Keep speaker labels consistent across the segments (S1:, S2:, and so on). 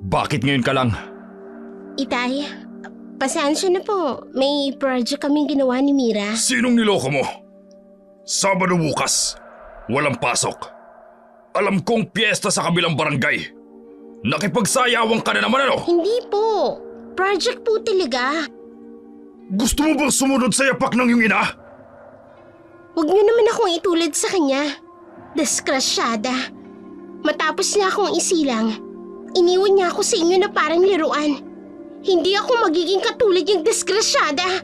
S1: Bakit ngayon ka lang?
S2: Itay, pasensya na po. May project kaming ginawa ni Mira.
S1: Sinong niloko mo? Sabado bukas. Walang pasok. Alam kong piyesta sa kabilang barangay. Nakipagsayawan ka na naman ano?
S2: Hindi po. Project po talaga.
S1: Gusto mo bang sumunod sa yapak ng iyong ina?
S2: Huwag niyo naman akong itulad sa kanya. Diskrasyada. Matapos niya akong isilang, iniwan niya ako sa inyo na parang laruan. Hindi ako magiging katulad yung diskrasyada.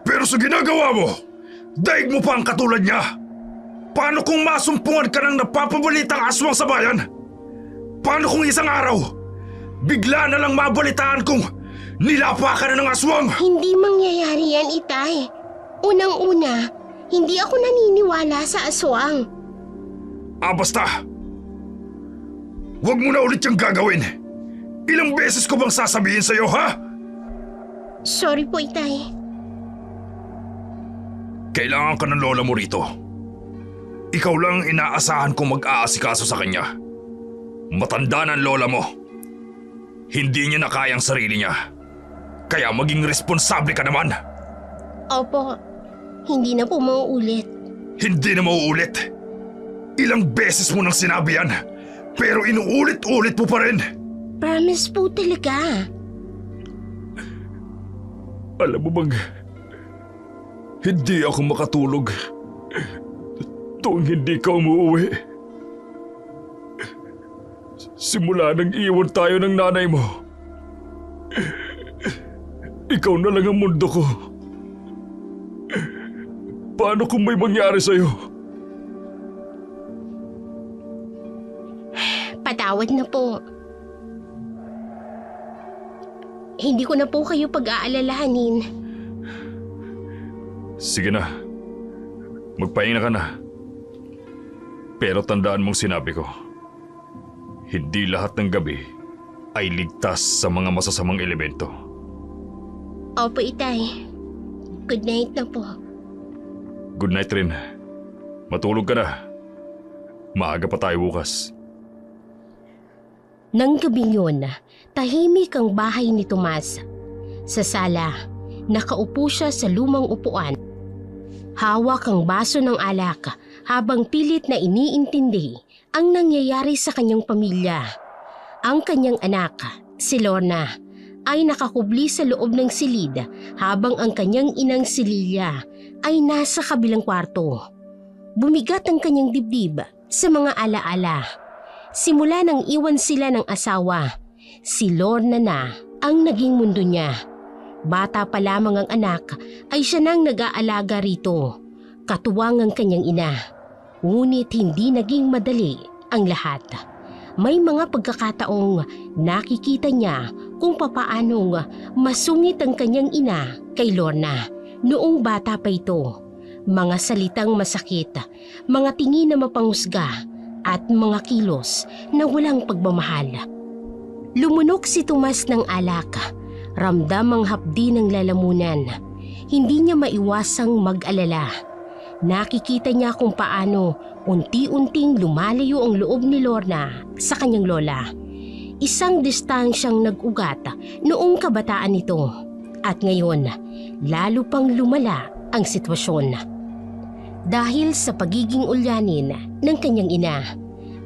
S1: Pero sa ginagawa mo, daig mo pa ang katulad niya. Paano kung masumpungan ka ng napapabalitang aswang sa bayan? Paano kung isang araw, bigla na lang mabalitaan kung nilapa ka na ng aswang?
S2: Hindi mangyayari yan, Itay. Unang-una, hindi ako naniniwala sa aswang.
S1: Basta. Huwag mo na ulit yung gagawin. Ilang beses ko bang sasabihin sa'yo, ha?
S2: Sorry po, Itay.
S1: Kailangan ka ng lola mo rito. Ikaw lang ang inaasahan kong mag-aasikaso sa kanya. Matanda na ang lola mo. Hindi niya na kaya ang sarili niya. Kaya maging responsable ka naman.
S2: Opo, hindi na po mauulit.
S1: Hindi na mauulit. Ilang beses mo nang sinabi yan, pero inuulit-ulit mo pa rin.
S2: Promise po talaga.
S1: Alam mo bang, hindi ako makatulog tuwing hindi ka umuwi. Simula nang iwan tayo ng nanay mo, ikaw na lang ang mundo ko. Paano kung may mangyari sa'yo?
S2: Patawad na po. Hindi ko na po kayo pag-aalalahanin.
S1: Sige na, magpahinga ka na. Pero tandaan mong sinabi ko, hindi lahat ng gabi ay ligtas sa mga masasamang elemento.
S2: Opo, Itay. Good night na po.
S1: Good night rin. Matulog ka na. Maaga pa tayo bukas.
S2: Nang gabing yun, tahimik ang bahay ni Tomas. Sa sala, nakaupo siya sa lumang upuan. Hawak ang baso ng alak habang pilit na iniintindi ang nangyayari sa kanyang pamilya. Ang kanyang anak, si Lorna, ay nakakubli sa loob ng silid habang ang kanyang inang si Lilia ay nasa kabilang kwarto. Bumigat ang kanyang dibdib sa mga alaala. Simula nang iwan sila ng asawa, si Lorna na ang naging mundo niya. Bata pa lamang ang anak ay siya nang nag-aalaga rito. Katuwang ang kanyang ina. Ngunit hindi naging madali ang lahat. May mga pagkakataong nakikita niya kung papaanong masungit ang kanyang ina kay Lorna noong bata pa ito. Mga salitang masakit, mga tingin na mapanghusga at mga kilos na walang pagmamahal. Lumunok si Tomas ng alak. Ramdam ang hapdi ng lalamunan. Hindi niya maiwasang mag-alala. Nakikita niya kung paano unti-unting lumalayo ang loob ni Lorna sa kanyang lola. Isang distansyang nag-ugat noong kabataan nito. At ngayon, lalo pang lumala ang sitwasyon. Dahil sa pagiging ulyanin ng kanyang ina,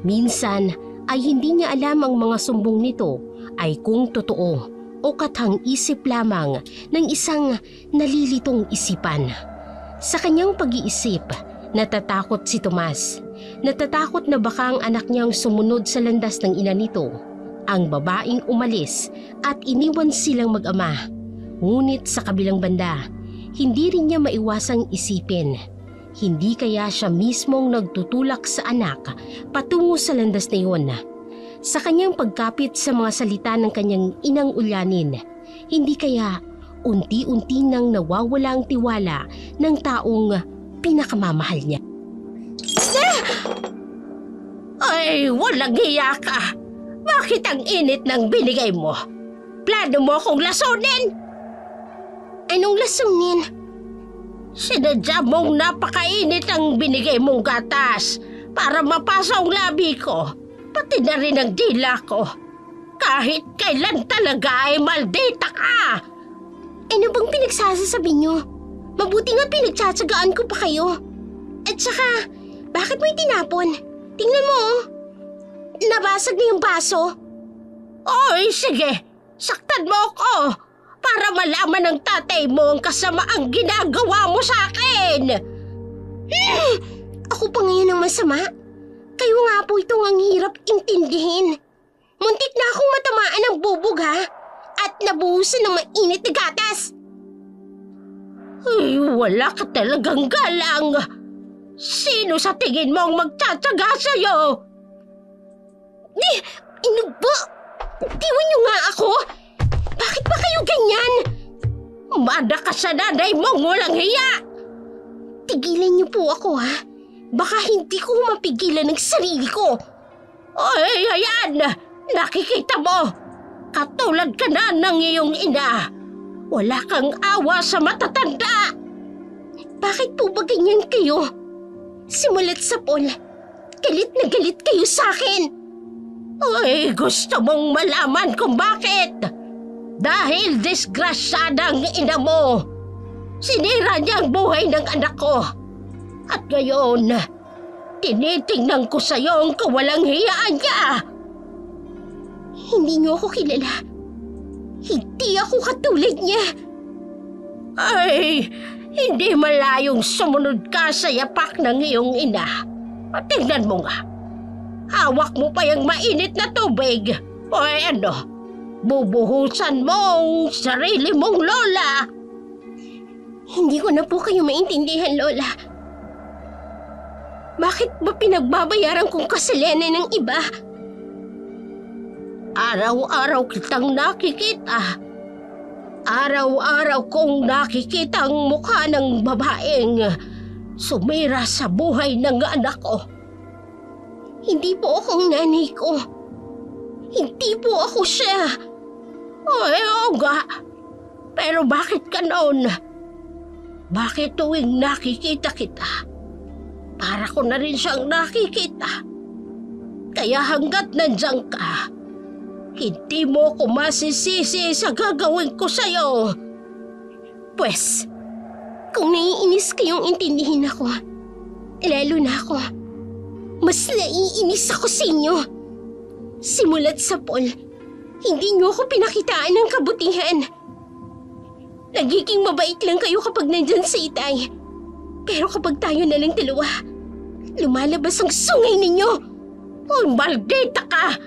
S2: minsan ay hindi niya alam ang mga sumbong nito ay kung totoo o kathang isip lamang ng isang nalilitong isipan. Sa kanyang pag-iisip, natatakot si Tomas. Natatakot na baka ang anak niyang sumunod sa landas ng ina nito, ang babaeng umalis at iniwan silang mag-ama. Ngunit sa kabilang banda, hindi rin niya maiwasang isipin. Hindi kaya siya mismong nagtutulak sa anak patungo sa landas na iyon. Sa kanyang pagkapit sa mga salita ng kanyang inang ulyanin, hindi kaya unti-unti nang nawawala ang tiwala ng taong pinakamamahal niya. Ay, walang hiya ka! Bakit ang init ng binigay mo? Plano mo akong lasunin? Anong lasunin? Sinadya mong napakainit ang binigay mong gatas para mapasa ang labi ko, pati na rin ang dila ko. Kahit kailan talaga ay maldita ka! Ano bang pinagsasasabi niyo? Mabuti nga pinagtsatsagaan ko pa kayo. At saka, bakit mo itinapon? Tingnan mo, oh. Nabasag na yung baso. Oy, sige. Saktan mo ako para malaman ng tatay mo ang kasamaang ginagawa mo sa akin. Ako pa ngayon ang masama. Kayo nga po itong ang hirap intindihin. Muntik na akong matamaan ng bubog, ha? At nabuhusan ng mainit na gatas. Ay, wala ka talagang galang. Sino sa tingin mo ang magtsatsaga sa'yo? Ano ba? Tiwan niyo nga ako? Bakit ba kayo ganyan? Mada ka sa nanay mong walang hiya! Tigilan niyo po ako, ha? Baka hindi ko mapigilan ng sarili ko. Ay, ayan! Nakikita mo! Katulad ka na ng iyong ina. Wala kang awa sa matatanda. Bakit po ba ganyan kayo? Simulat sa Paul, galit na galit kayo sa akin. Ay, gusto mong malaman kung bakit? Dahil disgrasyada ang ina mo. Sinira niya ang buhay ng anak ko. At ngayon, tinitingnan ko sa'yo ang kawalang hiyaan niya. Hindi niyo ako kilala. Hindi ako katulad niya. Ay, hindi malayong sumunod ka sa yapak ng iyong ina. Tingnan mo nga. Hawak mo pa yung mainit na tubig. O ano, bubuhusan mo ang sarili mong lola. Hindi ko na po kayo maintindihan, Lola. Bakit ba pinagbabayaran kong kasalanan ng iba? Araw-araw kitang nakikita. Araw-araw kong nakikita ang mukha ng babaeng sumira sa buhay ng anak ko. Hindi po akong nanay ko. Hindi po ako siya. Ay, oo nga. Pero bakit ganon? Bakit tuwing nakikita kita, para ko na rin siyang nakikita? Kaya hanggat nandiyan ka, hindi mo ko masisisi sa gagawin ko sa'yo. Pwes, kung naiinis kayong intindihin ako, lalo na ako, mas naiinis ako sa inyo. Simulat sa Paul, hindi niyo ako pinakitaan ng kabutihan. Nagiging mabait lang kayo kapag nandyan sa itay. Pero kapag tayo na lang dalawa, lumalabas ang sungay ninyo. Oh, maldita ka!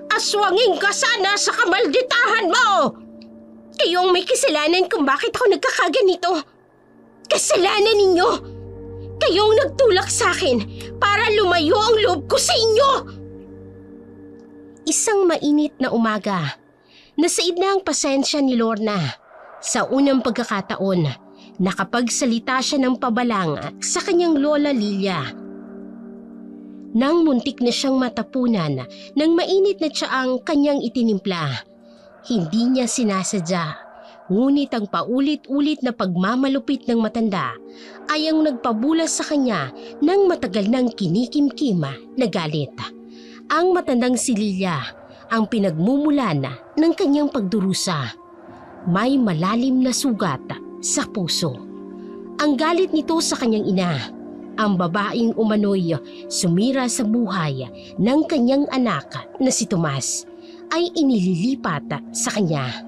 S2: Aswangin ka sana sa kamalditahan mo! Kayong may kasalanan kung bakit ako nagkakaganito. Kasalanan ninyo! Kayong nagtulak sa akin para lumayo ang loob ko sa inyo! Isang mainit na umaga, nasaid na ang pasensya ni Lorna. Sa unang pagkakataon, nakapagsalita siya ng pabalang sa kanyang lola Lilia. Nang muntik na siyang matapunan ng mainit na tsaang kanyang itinimpla, hindi niya sinasadya. Ngunit ang paulit-ulit na pagmamalupit ng matanda ay ang nagpabulas sa kanya ng matagal ng kinikimkima na galit. Ang matandang si Lilia ang pinagmumulan ng kanyang pagdurusa. May malalim na sugat sa puso. Ang galit nito sa kanyang ina, ang babaeng umano'y sumira sa buhay ng kanyang anak na si Tomas, ay inililipat sa kanya.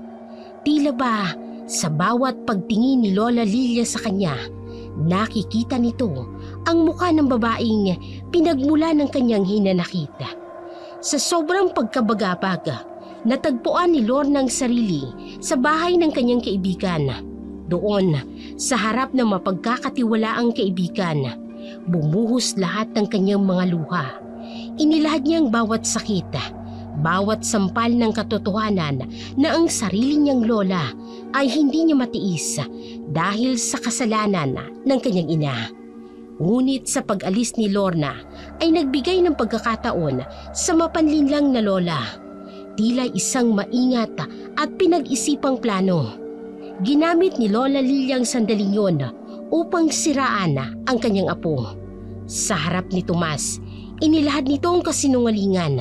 S2: Tila ba sa bawat pagtingin ni Lola Lilia sa kanya, nakikita nito ang mukha ng babaeng pinagmula ng kanyang hinanakit. Sa sobrang pagkabagabag, natagpuan ni Lorna ang sarili sa bahay ng kanyang kaibigan. Doon, sa harap ng mapagkakatiwalaang kaibigan, bumuhos lahat ng kanyang mga luha. Inilahad niya ang bawat sakit, bawat sampal ng katotohanan na ang sarili niyang lola ay hindi niya matiis dahil sa kasalanan ng kanyang ina. Ngunit sa pag-alis ni Lorna ay nagbigay ng pagkakataon sa mapanlinlang na lola. Tila isang maingat at pinag-isipang plano. Ginamit ni Lola Lilia ang sandaling yun upang siraan ang kanyang apo. Sa harap ni Tomas, Inilahad nito ang kasinungalingan,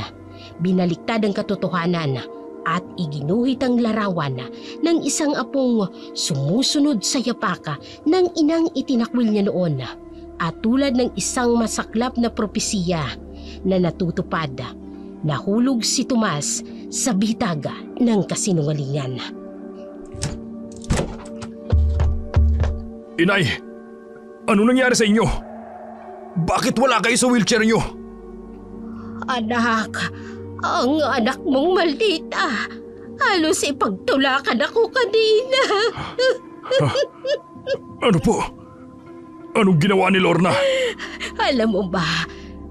S2: binaliktad ang katotohanan at iginuhit ang larawan ng isang apong sumusunod sa yapaka ng inang itinakwil niya noon at tulad ng isang masaklap na propesiya na natutupad, nahulog si Tomas sa bitag ng kasinungalingan.
S1: Inay, ano nangyari sa inyo? Bakit wala kayo sa wheelchair niyo?
S2: Anak, ang anak mong maldita. Halos ipagtulakan ako kanina.
S1: Ano po? Anong ginawa ni Lorna?
S2: Alam mo ba,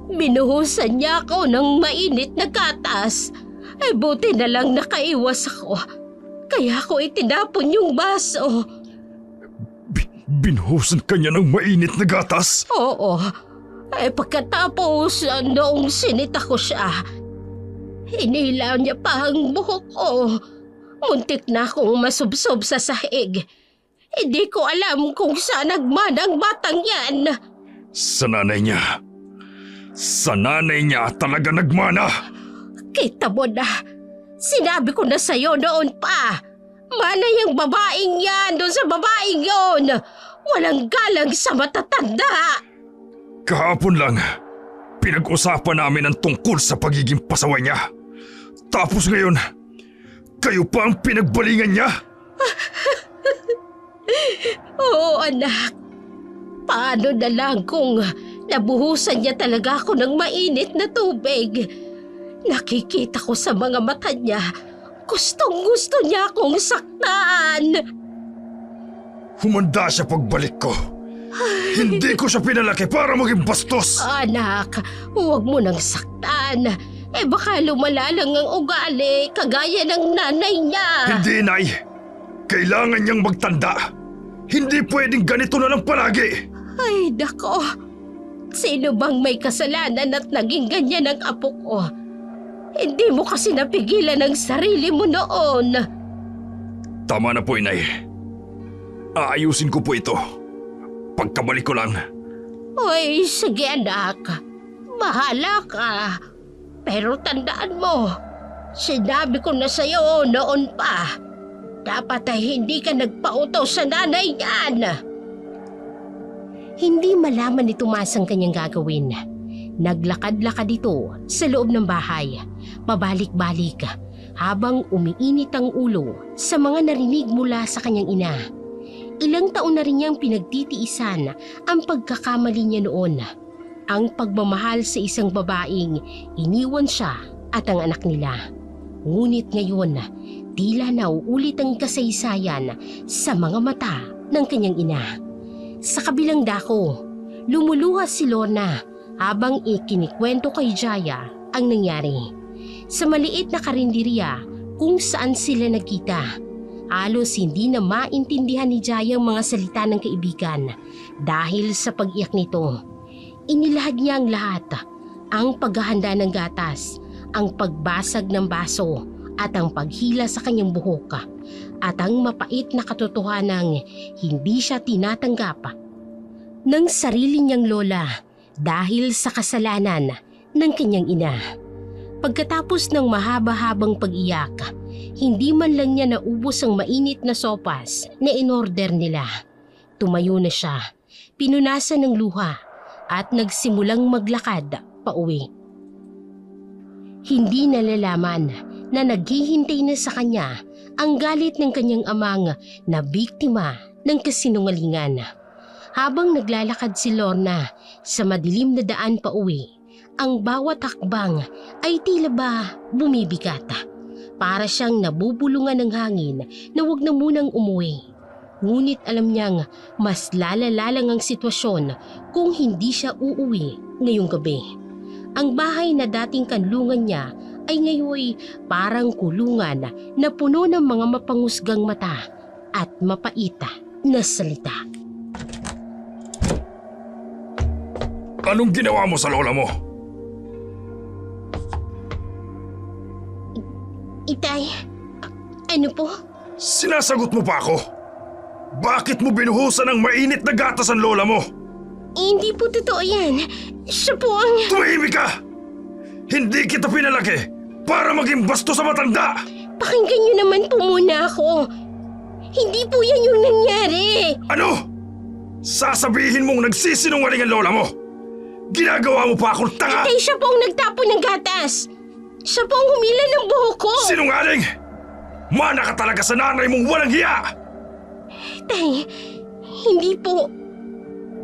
S2: binuhusan niya ako ng mainit na gatas. Ay buti na lang nakaiwas ako. Kaya ako itinapon yung baso.
S1: Binuhusan kanya ng mainit na gatas?
S2: Oo. Ay pagkatapos noong sinita ko siya, hinilaw niya pa ang buhok ko. Muntik na akong masubsob sa sahig. Hindi ko alam kung saan nagmana ang batang yan.
S1: Sa nanay niya. Sa nanay niya talaga nagmana.
S2: Kita mo na. Sinabi ko na sa'yo noon pa. Mana yung babaeng yan doon sa babaeng yon. Walang galang sa matatanda.
S1: Kahapon lang, pinag-usapan namin ang tungkol sa pagiging pasaway niya. Tapos ngayon, kayo pa ang pinagbalingan niya?
S2: Oo, anak. Paano na lang kung nabuhusan niya talaga ako ng mainit na tubig? Nakikita ko sa mga mata niya, gustong-gusto niya akong saktan.
S1: Humanda siya pagbalik ko. Hindi ko siya pinalaki para maging bastos.
S2: Anak, huwag mo nang saktan. Baka lumala lang ang ugali kagaya ng nanay niya.
S1: Hindi, Nay. Kailangan niyang magtanda. Hindi pwedeng ganito na lang palagi.
S2: Ay, dako. Sino bang may kasalanan at naging ganyan ang apo ko? Hindi mo kasi napigilan ang sarili mo noon.
S1: Tama na po, Inay. Aayusin ko po ito. Pagkabalik ko lang.
S2: Ay, sige anak. Bahala ka. Pero tandaan mo, sinabi ko na sa'yo noon pa. Dapat ay hindi ka nagpautos sa nanay niyan. Hindi malaman ni Tomas ang kanyang gagawin. Naglakad-lakad ito sa loob ng bahay, pabalik-balik, habang umiinit ang ulo sa mga narinig mula sa kanyang ina. Ilang taon na rin niyang pinagtitiisan ang pagkakamali niya noon. Ang pagmamahal sa isang babaeng iniwan siya at ang anak nila. Ngunit ngayon, tila nauulit ang kasaysayan sa mga mata ng kanyang ina. Sa kabilang dako, lumuluha si Lorna habang ikinikwento kay Jaya ang nangyari. Sa maliit na karinderya kung saan sila nagkita, halos hindi na maintindihan ni Jaya ang mga salita ng kaibigan dahil sa pag-iyak nito. Inilahad niya ang lahat, ang paghahanda ng gatas, ang pagbasag ng baso at ang paghila sa kanyang buhok at ang mapait na katotohanang hindi siya tinatanggap ng sarili niyang lola dahil sa kasalanan ng kanyang ina. Pagkatapos ng mahaba-habang pag-iyak, hindi man lang niya naubos ang mainit na sopas na inorder nila. Tumayo na siya, pinunasan ng luha at nagsimulang maglakad pauwi. Hindi nalalaman na naghihintay na sa kanya ang galit ng kanyang amang na biktima ng kasinungalingan. Habang naglalakad si Lorna sa madilim na daan pauwi, ang bawat hakbang ay tila ba bumibigat. Para siyang nabubulungan ng hangin na wag na munang umuwi. Ngunit alam niyang mas lalala lang ang sitwasyon kung hindi siya uuwi ngayong gabi. Ang bahay na dating kanlungan niya ay ngayon parang kulungan na puno ng mga mapangusgang mata at mapaita na salita.
S1: Anong ginawa mo sa lola mo?
S2: Itay, ano po?
S1: Sinasagot mo pa ako? Bakit mo binuhusan ng mainit na gatas ang lola mo?
S2: Hindi po totoo yan. Siya po ang...
S1: Tumahimik ka! Hindi kita pinalaki para maging basto sa matanda!
S2: Pakinggan niyo naman po muna ako. Hindi po yan yung nangyari.
S1: Ano? Sasabihin mong nagsisinungaling ang lola mo? Ginagawa mo pa akong tanga?
S2: Tay, siya po ang nagtapon ng gatas. Siya po ang humila ng buhok ko.
S1: Sinungaling! Mana ka talaga sa nanay mong walang hiya!
S2: Tay, hindi po.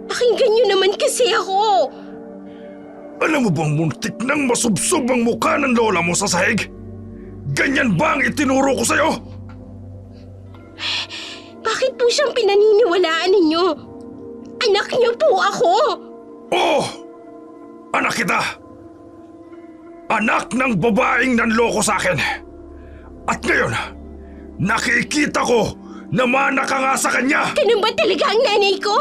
S2: Pakinggan niyo naman kasi ako.
S1: Alam mo bang muntik nang masubsob ang mukha ng lola mo sa sahig? Ganyan ba ang itinuro ko sa'yo?
S2: Bakit po siyang pinaniniwalaan ninyo? Anak niyo po ako.
S1: Oo! Anak kita! Anak ng babaeng nanloko sa akin. At ngayon, nakikita ko na mana ka nga sa kanya!
S2: Ganun ba talaga ang nanay ko?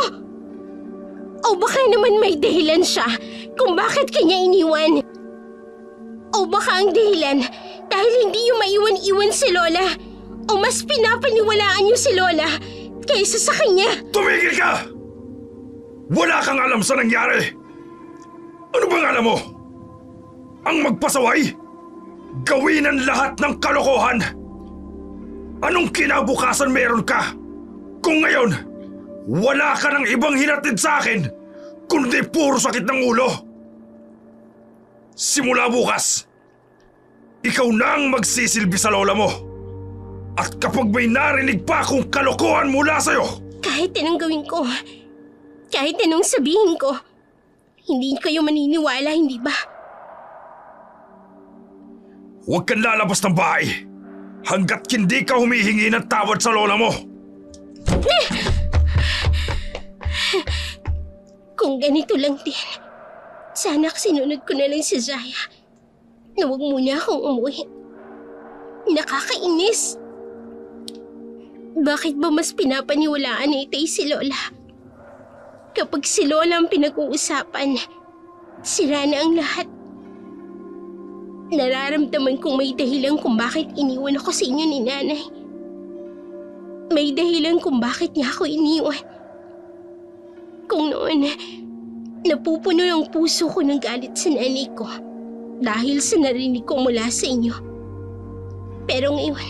S2: O baka naman may dahilan siya kung bakit kanya iniwan? O baka ang dahilan dahil hindi yung maiwan-iwan si Lola o mas pinapaniwalaan niyo si Lola kaysa sa kanya?
S1: Tumigil ka! Wala kang alam sa nangyari! Ano bang alam mo? Ang magpasaway? Gawin ang lahat ng kalokohan? Anong kinabukasan meron ka? Kung ngayon, wala ka ng ibang hinatid sa akin, kundi puro sakit ng ulo. Simula bukas, ikaw na ang magsisilbi sa lola mo. At kapag may narinig pa akong kalokohan mula sa'yo,
S2: Kahit anong gawin ko, kahit anong sabihin ko, hindi kayo maniniwala, hindi ba?
S1: huwag kang lalabas ng bahay hanggat hindi ka humihingi ng tawad sa lola mo.
S2: Kung ganito lang din, sana sinunod ko na lang si Zaya na huwag muna akong umuwi. Nakakainis. Bakit ba mas pinapaniwalaan ni Itay si Lola? Kapag si Lola ang pinag-uusapan, sira na ang lahat. Nararamdaman kong may dahilan kung bakit iniwan ako sa inyo ni Nanay. May dahilan kung bakit niya ako iniwan. Kung noon, napupuno ang puso ko ng galit sa nanay ko dahil sa narinig ko mula sa inyo. Pero ngayon,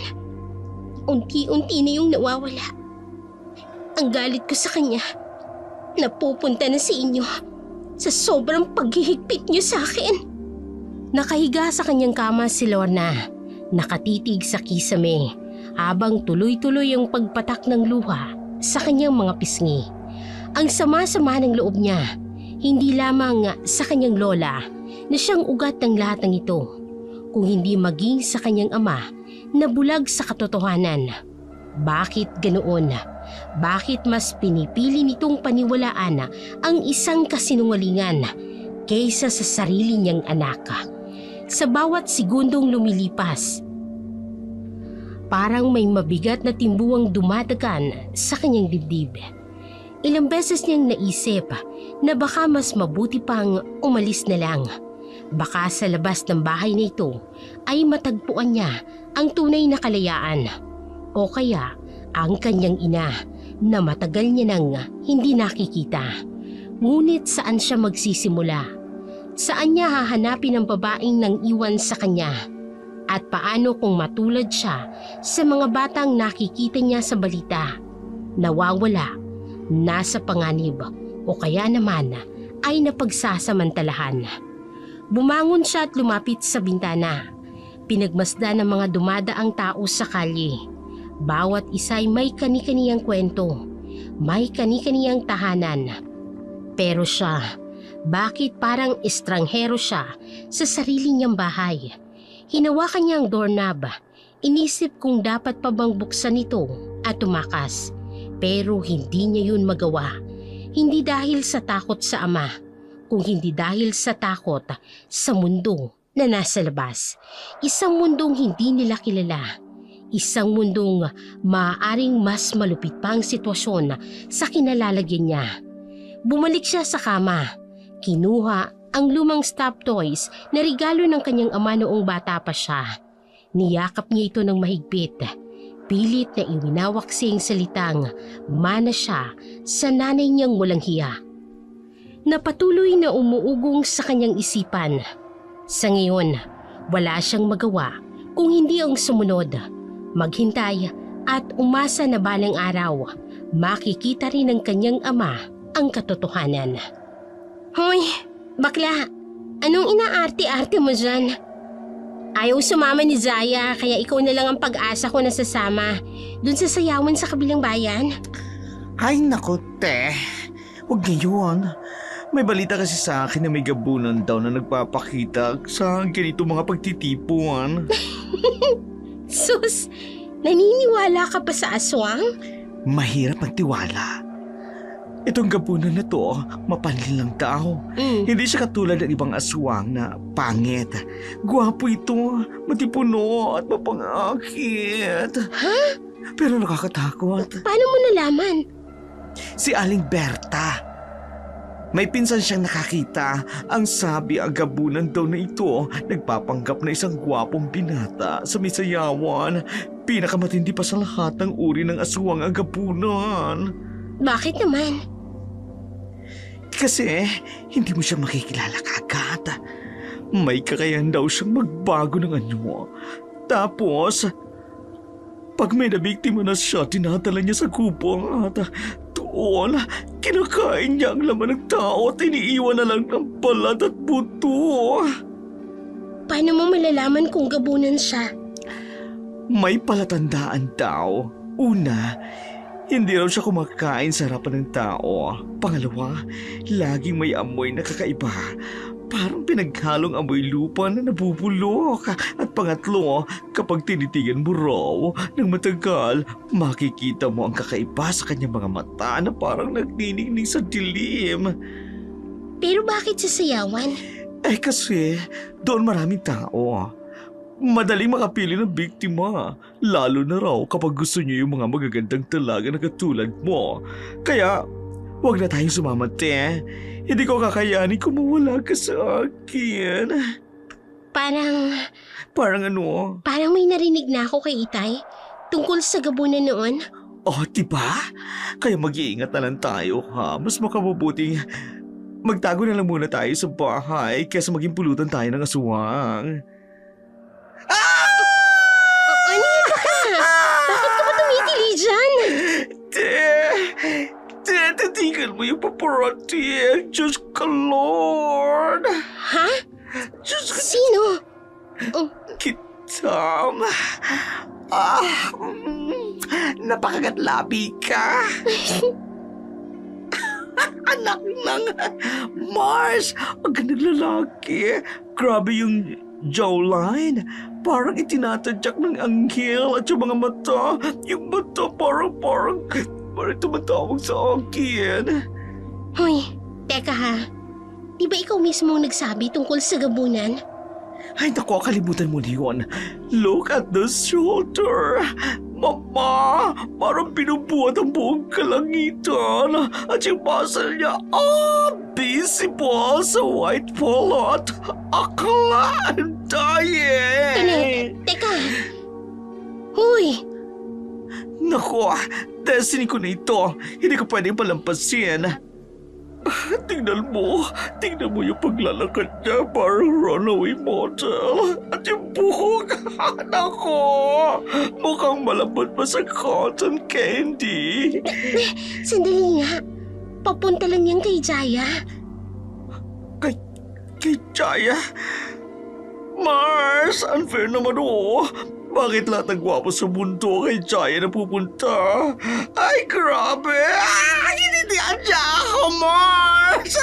S2: unti-unti na yung nawawala. Ang galit ko sa kanya, napupunta na sa inyo sa sobrang paghihigpit niyo sa akin. Nakahiga sa kanyang kama si Lorna, nakatitig sa kisame habang tuloy-tuloy ang pagpatak ng luha sa kanyang mga pisngi. Ang sama-sama ng loob niya, hindi lamang sa kanyang lola na siyang ugat ng lahat ng ito, kung hindi maging sa kanyang ama na bulag sa katotohanan. Bakit ganoon? Bakit mas pinipili nitong paniwalaan ang isang kasinungalingan kaysa sa sarili niyang anak? Sa bawat segundong lumilipas, parang may mabigat na timbuang dumadagan sa kanyang dibdib. Ilang beses niyang naisip na baka mas mabuti pang umalis na lang. Baka sa labas ng bahay na ito ay matagpuan niya ang tunay na kalayaan. O kaya ang kanyang ina na matagal niya nang hindi nakikita. Ngunit saan siya magsisimula? Saan niya hahanapin ang babaeng nang iwan sa kanya? At paano kung matulad siya sa mga batang nakikita niya sa balita? Nawawala, nasa panganib, o kaya naman ay napagsasamantalahan. Bumangon siya at lumapit sa bintana. Pinagmasdan ng mga dumadaang tao sa kalye. Bawat isa'y may kani-kaniyang kwento, may kani-kaniyang tahanan. Pero siya, bakit parang estranghero siya sa sarili niyang bahay? Hinawakan niya ang doorknob. Inisip kung dapat pa bang buksan ito at tumakas. Pero hindi niya yun magawa. Hindi dahil sa takot sa ama, kung hindi dahil sa takot sa mundo na nasa labas. Isang mundong hindi nila kilala. Isang mundong maaaring mas malupit pa ang sitwasyon sa kinalalagyan niya. Bumalik siya sa kama. Kinuha ang lumang stuffed toys na regalo ng kanyang ama noong bata pa siya. Niyakap niya ito ng mahigpit. Pilit na iwinawak siyang salitang mana siya sa nanay niyang walang hiya. na patuloy na umuugong sa kanyang isipan. Sa ngayon, wala siyang magawa kung hindi ang sumunod, maghintay at umasa na balang araw, makikita rin ng kanyang ama ang katotohanan. Hoy, bakla, anong inaarte-arte mo dyan? Ayaw sumama ni Zaya kaya ikaw na lang ang pag-asa ko na sasama dun sa sayawan sa kabilang bayan.
S3: Ay naku, te. Huwag ngayon. May balita kasi sa akin na may gabunan daw na nagpapakita sa ganito mga pagtitipuan.
S2: Sus, naniniwala ka pa sa aswang?
S3: Mahirap magtiwala. Itong gabunan na to, mapanlin lang tao. Hindi siya katulad ng ibang aswang na pangit. Gwapo ito, matipuno at mapangakit.
S2: Ha?
S3: Pero nakakatakot.
S2: Paano mo nalaman?
S3: Si Aling Berta. May pinsan siyang nakakita. Ang sabi ang gabunan daw na ito, nagpapanggap na isang gwapong binata sa may sayawan. Pinakamatindi pa sa lahat ng uri ng aswang ang gabunan.
S2: Bakit naman?
S3: Kasi hindi mo siya makikilala kaagad. May kakayahan daw siyang magbago ng anyo. Tapos, pag may nabiktima na siya, tinatala niya sa kupong at doon, kinakain niya ang laman ng tao at iniiwan na lang ng balat at buto.
S2: Paano mo malalaman kung gabunan siya?
S3: May palatandaan daw. Una, hindi raw siya kumakain sa harapan ng tao. Pangalawa, laging may amoy na kakaiba. Parang pinaghalong amoy lupa na nabubulok. At pangatlo, kapag tinitigan mo raw ng matagal, makikita mo ang kakaiba sa kanyang mga mata na parang nagniningning sa dilim.
S2: Pero bakit sa sayawan?
S3: Eh kasi, doon maraming tao. Madaling makapili ng biktima, lalo na raw kapag gusto niyo yung mga magagandang talaga na katulad mo. Kaya, huwag na tayong sumama, te. Hindi ko kakayanin kung mawala ka sa akin. Parang ano?
S2: Parang may narinig na ako kay Itay tungkol sa gabunan noon.
S3: Oh, diba? Kaya mag-iingat na lang tayo, ha? Mas makabubuting magtago na lang muna tayo sa bahay kaysa maging pulutan tayo ng aswang.
S2: Ano yan ba ka? Bakit ka ba tumitili dyan?
S3: Tignan mo yung paparazzi. Diyos ka, Lord.
S2: Ha?
S3: Diyos ka,
S2: Sino?
S3: Kitam. Napakagatlabi ka. Anak ng Mars. Ang gandang lalaki. Grabe yung jawline. Parang itinatadyak ng anghel at yung mga mata. Yung mata parang tumatawag sa akin.
S2: Hoy, teka ha. Di ba ikaw mismo ang nagsabi tungkol sa gabunan?
S3: Ay naku, kalimutan mo yun. Look at the shoulder. Mama, parang binubuhat ang buong kalangitan. At yung muscle niya, visible sa white polo at akala ang dying.
S2: Tanet, teka. Hoy,
S3: Naku, destiny ko na ito. Hindi ko pwedeng palampasin. Tingnan mo yung paglalakad niya, parang runaway model. At yung buhok, naku, mukhang malambot pa sa cotton candy.
S2: sandali nga. Papunta lang yan kay Jaya.
S3: Kay Jaya? Mars, unfair naman Bakit lahat ng gwapo sa mundo kay Jaya na pupunta? Ay, grabe! Hinindihan niya ako, Mars!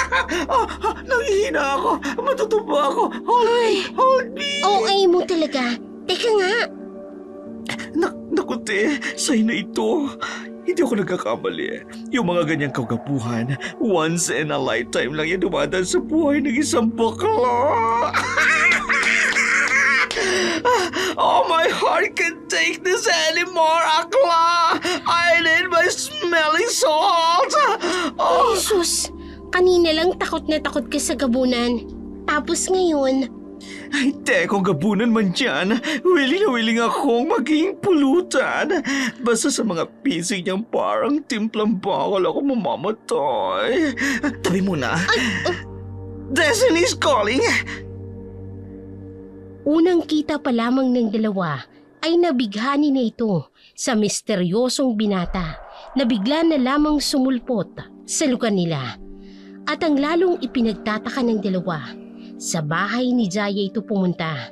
S3: Nangihina ako! Matutuba ako! Hold me!
S2: OA mo talaga. Teka nga.
S3: Naku, te, sa'yo na ito. Hindi ako nagkakamali. Yung mga ganyang kagapuhan, once in a lifetime lang yan dumadaan sa buhay ng isang bakla. Oh, my heart can't take this anymore, Akla! I need my smelling salt!
S2: Ay, sus. Kanina lang takot na takot ka sa gabunan. Tapos ngayon,
S3: Ay, teko, gabunan man dyan. Willing na willing akong maging pulutan. Basta sa mga pisig niyang parang timplang bakal ako mamamatay. Tabi muna. Destiny's calling!
S2: Unang kita pa lamang ng dalawa ay nabighani na ito sa misteryosong binata na bigla na lamang sumulpot sa lugar nila. At ang lalong ipinagtataka ng dalawa, sa bahay ni Jaya ito pumunta.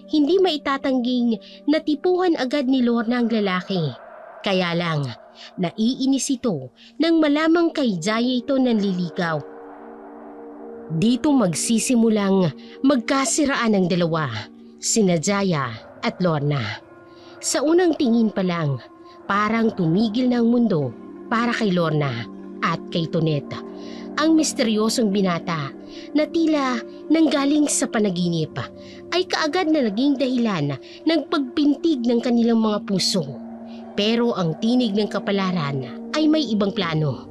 S2: Hindi maitatangging natipuhan agad ni Lorna ang lalaki. Kaya lang, naiinis ito nang malamang kay Jaya ito nanliligaw. Dito magsisimulang magkasiraan ng dalawa, sina Jaya at Lorna. Sa unang tingin pa lang, parang tumigil na ang mundo para kay Lorna at kay Tonet. Ang misteryosong binata na tila nanggaling sa panaginip ay kaagad na naging dahilan ng pagpintig ng kanilang mga puso. Pero ang tinig ng kapalaran ay may ibang plano.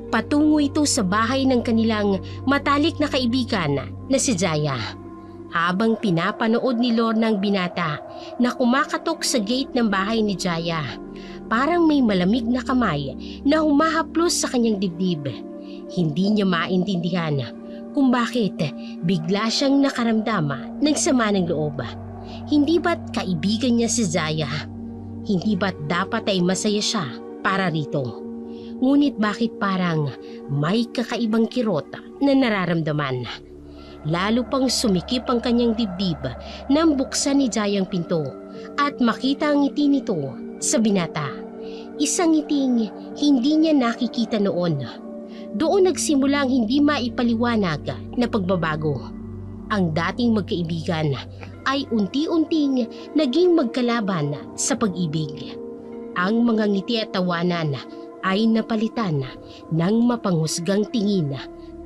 S2: Patungo ito sa bahay ng kanilang matalik na kaibigan na si Jaya. Habang pinapanood ni Lorna ang binata na kumakatok sa gate ng bahay ni Jaya, parang may malamig na kamay na humahaplos sa kanyang dibdib. Hindi niya maintindihan kung bakit bigla siyang nakaramdam ng sama ng loob. Hindi ba't kaibigan niya si Jaya? Hindi ba't dapat ay masaya siya para rito? Ngunit bakit parang may kakaibang kirot na nararamdaman? Lalo pang sumikip ang kanyang dibdib nang buksan ni Jaya ang pinto at makita ang ngiti nito sa binata. Isang ngiting hindi niya nakikita noon. Doon nagsimula ang hindi maipaliwanag na pagbabago. Ang dating magkaibigan ay unti-unting naging magkalaban sa pag-ibig. Ang mga ngiti at tawanan ay napalitan ng mapanghusgang tingin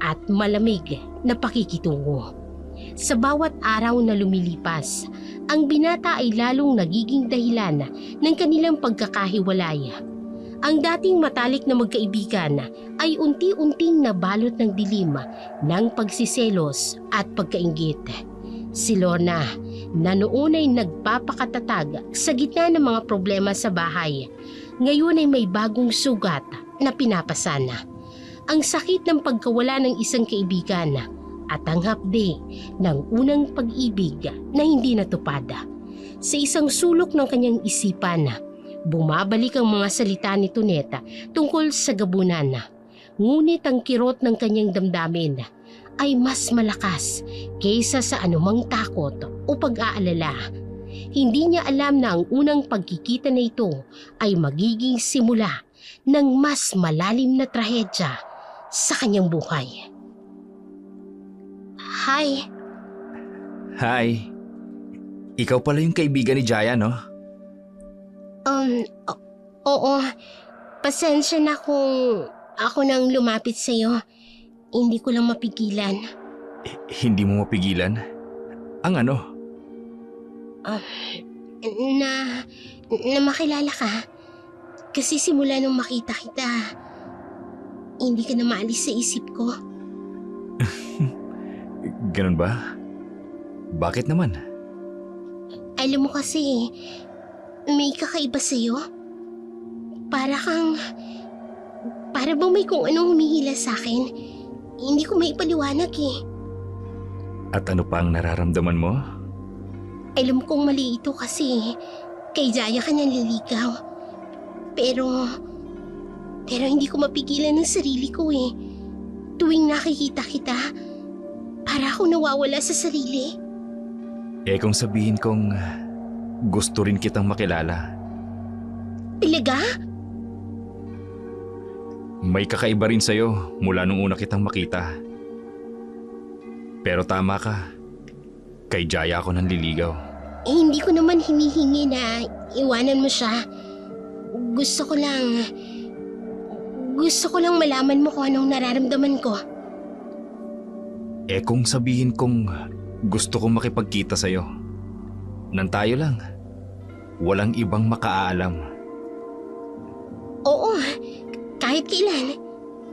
S2: at malamig na pakikitungo. Sa bawat araw na lumilipas, ang binata ay lalong nagiging dahilan ng kanilang pagkakahiwalay. Ang dating matalik na magkaibigan ay unti-unting nabalot ng dilim ng pagsiselos at pagkainggit. Si Lorna, na noon ay nagpapakatatag sa gitna ng mga problema sa bahay, ngayon ay may bagong sugat na pinapasana. Ang sakit ng pagkawala ng isang kaibigan at ang hapde ng unang pag-ibig na hindi natupad. Sa isang sulok ng kanyang isipan, bumabalik ang mga salita ni Toneta tungkol sa gabunan. Ngunit ang kirot ng kanyang damdamin ay mas malakas kaysa sa anumang takot o pag-aalala. Hindi niya alam na ang unang pagkikita na ito ay magiging simula ng mas malalim na trahedya sa kanyang buhay. Hi.
S4: Hi. Ikaw pala yung kaibigan ni Jaya, no?
S2: Oo. Pasensya na kung ako nang lumapit sa'yo. Hindi ko lang mapigilan.
S4: Hindi mo mapigilan? Ang ano?
S2: Na makilala ka. Kasi simula nung makita kita, hindi ka na maalis sa isip ko.
S4: Ganun ba? Bakit naman?
S2: Alam mo kasi, may kakaiba sa'yo. Para bang may kung anong humihila sa'kin. Hindi ko maipaliwanag eh.
S4: At ano pa ang nararamdaman mo?
S2: Alam kong mali ito kasi kay Jaya ka nanliligaw. Pero hindi ko mapigilan ang sarili ko eh. Tuwing nakikita kita, para ako nawawala sa sarili.
S4: Kung sabihin kong gusto rin kitang makilala.
S2: Talaga?
S4: May kakaiba rin sa'yo mula nung una kitang makita. Pero tama ka. Kay Jaya ako nanliligaw.
S2: Hindi ko naman hinihingi na iwanan mo siya. Gusto ko lang malaman mo kung anong nararamdaman ko.
S4: Kung sabihin kong gusto kong makipagkita sa'yo, nang tayo lang, walang ibang makaalam.
S2: Oo, kahit kailan,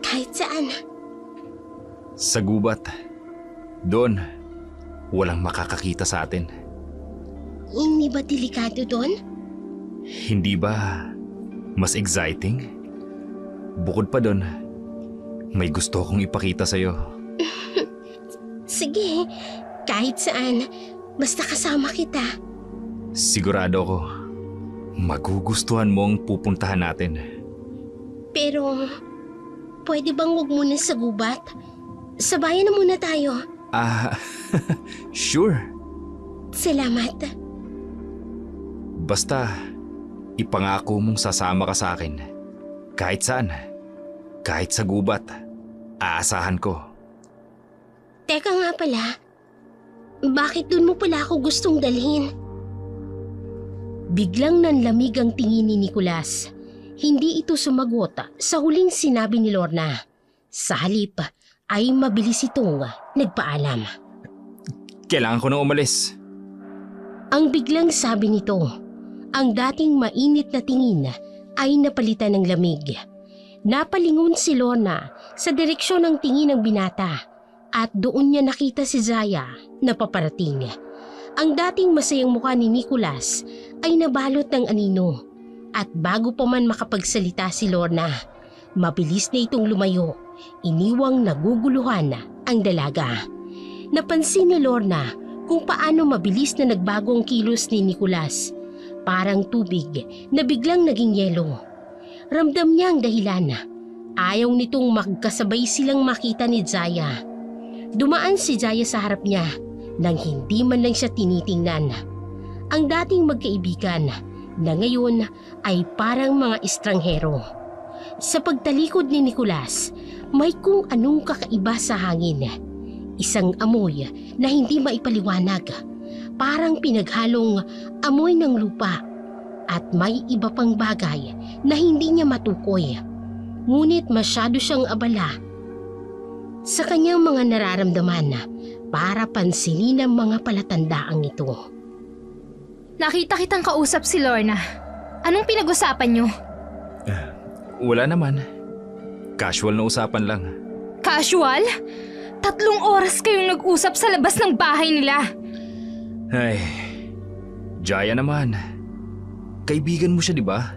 S2: kahit saan.
S4: Sa gubat, doon, walang makakakita sa atin.
S2: Hindi ba delikado doon?
S4: Hindi ba mas exciting? Bukod pa doon, may gusto akong ipakita sa'yo.
S2: Sige, kahit saan. Basta kasama kita.
S4: Sigurado ako, magugustuhan mo ang pupuntahan natin.
S2: Pero, pwede bang wag muna sa gubat? Sa bayan na muna tayo.
S4: Sure.
S2: Salamat.
S4: Basta, ipangako mong sasama ka sa akin. Kahit saan. Kahit sa gubat. Aasahan ko.
S2: Teka nga pala, bakit dun mo pala ako gustong dalhin? Biglang nanlamig ang tingin ni Nicolas. Hindi ito sumagot sa huling sinabi ni Lorna. Sa halip ay mabilis itong nagpaalam.
S4: Kailangan ko nang umalis.
S2: Ang biglang sabi nito, ang dating mainit na tingin ay napalitan ng lamig. Napalingon si Lorna sa direksyon ng tingin ng binata at doon niya nakita si Zaya na paparating. Ang dating masayang mukha ni Nicolas ay nabalot ng anino at bago pa man makapagsalita si Lorna, mabilis na itong lumayo, iniwang naguguluhan ang dalaga. Napansin ni Lorna kung paano mabilis na nagbago ang kilos ni Nicolas, parang tubig na biglang naging yelo. Ramdam niya ang dahilan. Ayaw nitong magkasabay silang makita ni Zaya. Dumaan si Zaya sa harap niya nang hindi man lang siya tinitingnan. Ang dating magkaibigan na ngayon ay parang mga estranghero. Sa pagtalikod ni Nicolas, may kung anong kakaiba sa hangin. Isang amoy na hindi maipaliwanag. Parang pinaghalong amoy ng lupa at may iba pang bagay na hindi niya matukoy. Ngunit masyado siyang abala sa kanyang mga nararamdaman para pansinin ang mga palatandaang ito.
S5: Nakita kitang kausap si Lorna. Anong pinag-usapan niyo?
S4: Wala naman. Casual na usapan lang.
S5: Casual? 3 oras kayong nag-usap sa labas ng bahay nila.
S4: Ay, Jaya naman. Kaibigan mo siya, di ba?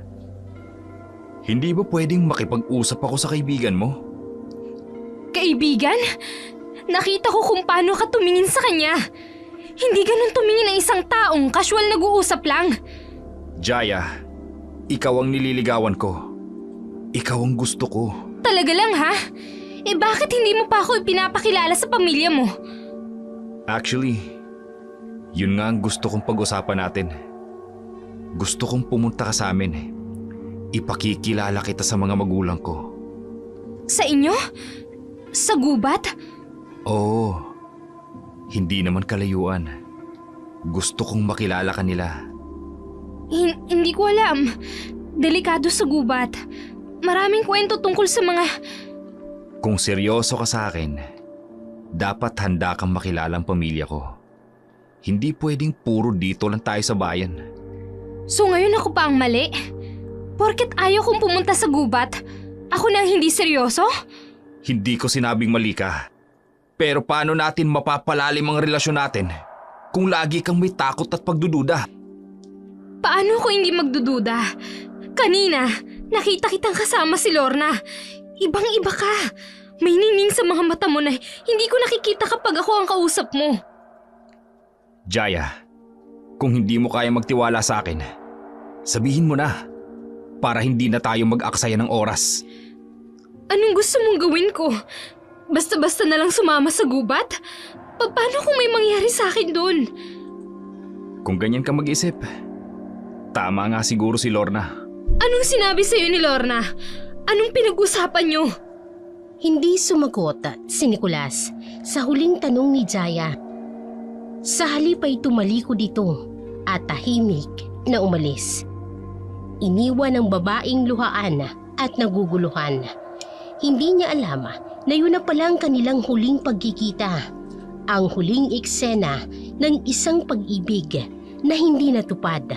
S4: Hindi ba pwedeng makipag-usap ako sa kaibigan mo?
S5: Kaibigan? Nakita ko kung paano ka tumingin sa kanya. Hindi ganun tumingin ng isang taong casual nag-uusap lang.
S4: Jaya, ikaw ang nililigawan ko. Ikaw ang gusto ko.
S5: Talaga lang ha? Eh bakit hindi mo pa ako ipinapakilala sa pamilya mo?
S4: Actually, yun nga ang gusto kong pag-usapan natin. Gusto kong pumunta ka sa amin. Ipakikilala kita sa mga magulang ko.
S5: Sa inyo? Sa gubat?
S4: Oo. Hindi naman kalayuan. Gusto kong makilala ka nila.
S5: Hindi ko alam. Delikado sa gubat. Maraming kwento tungkol sa mga...
S4: Kung seryoso ka sa akin, dapat handa kang makilala ang pamilya ko. Hindi pwedeng puro dito lang tayo sa bayan.
S5: So ngayon ako pa ang mali? Porket ayaw kong pumunta sa gubat, ako na ang hindi seryoso?
S4: Hindi ko sinabing mali ka. Pero paano natin mapapalalim ang relasyon natin kung lagi kang may takot at pagdududa?
S5: Paano ako hindi magdududa? Kanina, nakita kitang kasama si Lorna. Ibang-iba ka. May nining sa mga mata mo na hindi ko nakikita kapag ako ang kausap mo.
S4: Jaya, kung hindi mo kaya magtiwala sa akin, sabihin mo na para hindi na tayo mag-aksaya ng oras.
S5: Anong gusto mong gawin ko? Basta-basta na lang sumama sa gubat? Paano kung may mangyari sa akin doon?
S4: Kung ganyan ka mag-isip, tama nga siguro si Lorna.
S5: Anong sinabi sa'yo ni Lorna? Anong pinag-usapan niyo?
S2: Hindi sumagot si Nicolas sa huling tanong ni Jaya. Sa halip ay tumalikod ito at tahimik na umalis. Iniwan ang babaeng luhaan at naguguluhan. Hindi niya alam na yun na palang kanilang huling pagkikita. Ang huling eksena ng isang pag-ibig na hindi natupad.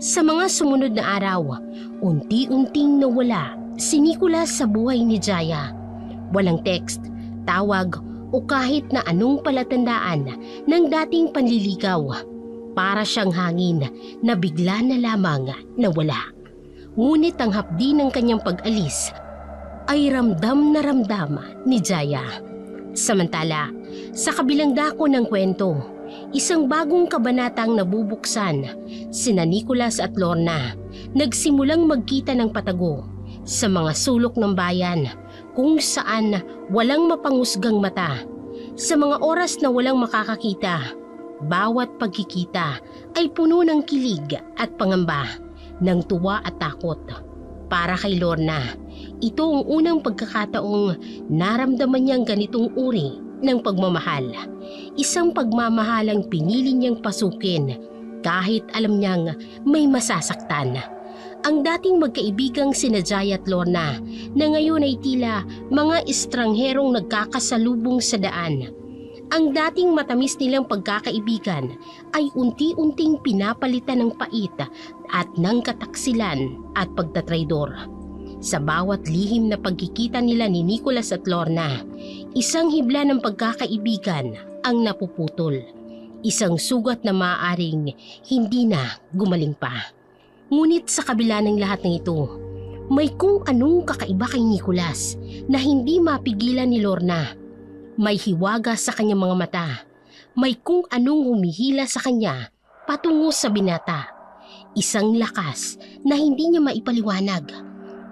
S2: Sa mga sumunod na araw, unti-unting nawala si Nicolas sa buhay ni Jaya. Walang text, tawag o kahit na anong palatandaan ng dating panliligaw. Para siyang hangin na bigla na lamang nawala. Ngunit ang hapdi ng kanyang pag-alis ay ramdam na ramdam ni Jaya. Samantala, sa kabilang dako ng kwento, isang bagong kabanatang nabubuksan, sina Nicholas at Lorna nagsimulang magkita ng patago sa mga sulok ng bayan kung saan walang mapangusgang mata. Sa mga oras na walang makakakita, bawat pagkikita ay puno ng kilig at pangamba, ng tuwa at takot. Para kay Lorna, ito ang unang pagkakataong naramdaman niyang ganitong uri ng pagmamahal. Isang pagmamahalang pinili niyang pasukin kahit alam niyang may masasaktan. Ang dating magkaibigang sina Jaya at Lorna na ngayon ay tila mga estrangherong nagkakasalubong sa daan. Ang dating matamis nilang pagkakaibigan ay unti-unting pinapalitan ng pait at ng kataksilan at pagtatraidor. Sa bawat lihim na pagkikita nila ni Nicholas at Lorna, isang hibla ng pagkakaibigan ang napuputol. Isang sugat na maaaring hindi na gumaling pa. Ngunit sa kabila ng lahat ng ito, may kung anong kakaiba kay Nicholas na hindi mapigilan ni Lorna. May hiwaga sa kanyang mga mata. May kung anong humihila sa kanya patungo sa binata. Isang lakas na hindi niya maipaliwanag.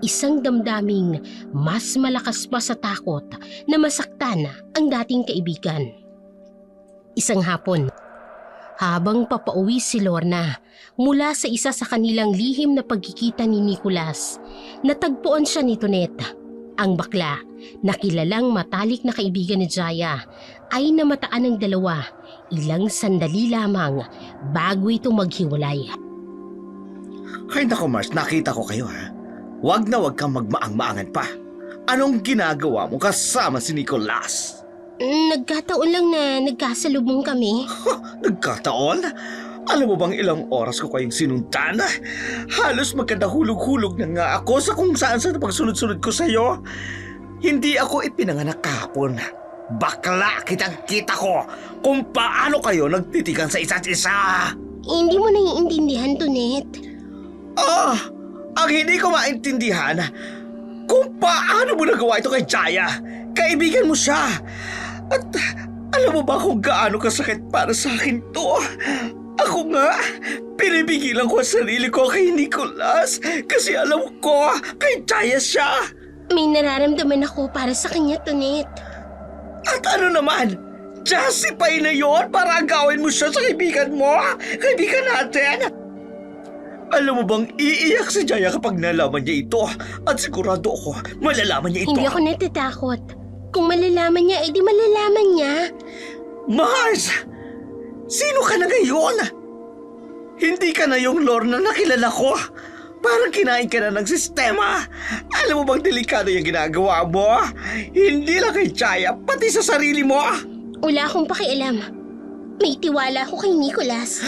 S2: Isang damdaming mas malakas pa sa takot na masaktan ang dating kaibigan. Isang hapon, habang papauwi si Lorna mula sa isa sa kanilang lihim na pagkikita ni Nicholas, natagpuan siya ni Tonet. Ang bakla na kilalang matalik na kaibigan ni Jaya ay namataan ng dalawa ilang sandali lamang bago ito maghiwalay.
S3: Ay nako Mars, nakita ko kayo ha. Wag na wag kang magmaang-maangan pa. Anong ginagawa mo kasama si Nicholas?
S2: Nagkataon lang na nagkasalubong kami.
S3: Nagkataon? Alam mo bang ilang oras ko kayong sinundan? Halos magkadahulog-hulog na nga ako sa kung saan sa pagsunod-sunod ko sa'yo. Hindi ako ipinanganak kahapon. Bakla, kitang-kita ko kung paano kayo nagtitigan sa isa't isa.
S2: Hindi mo naiintindihan, Tonet.
S3: Ang hindi ko maintindihan kung paano mo nagawa ito kay Jaya. Kaibigan mo siya. At alam mo ba kung gaano kasakit para sa akin to? Ako nga, pinipigilan ko ang sarili ko kay Nicholas kasi alam ko kay Jaya siya.
S2: May nararamdaman ako para sa kanya, Tonet.
S3: At ano naman, justify na yon para agawin mo siya sa kaibigan mo, kaibigan natin. Alam mo bang iiyak si Jaya kapag nalaman niya ito at sigurado ako malalaman niya ito.
S2: Hindi ako natatakot. Kung malalaman niya, edi malalaman niya.
S3: Mars! Sino ka na ngayon? Hindi ka na yung Lorna na kilala ko. Parang kinain ka na ng sistema. Alam mo bang delikado yung ginagawa mo? Hindi lang kay Jaya, pati sa sarili mo.
S2: Wala akong pakialam. May tiwala ako kay Nicholas.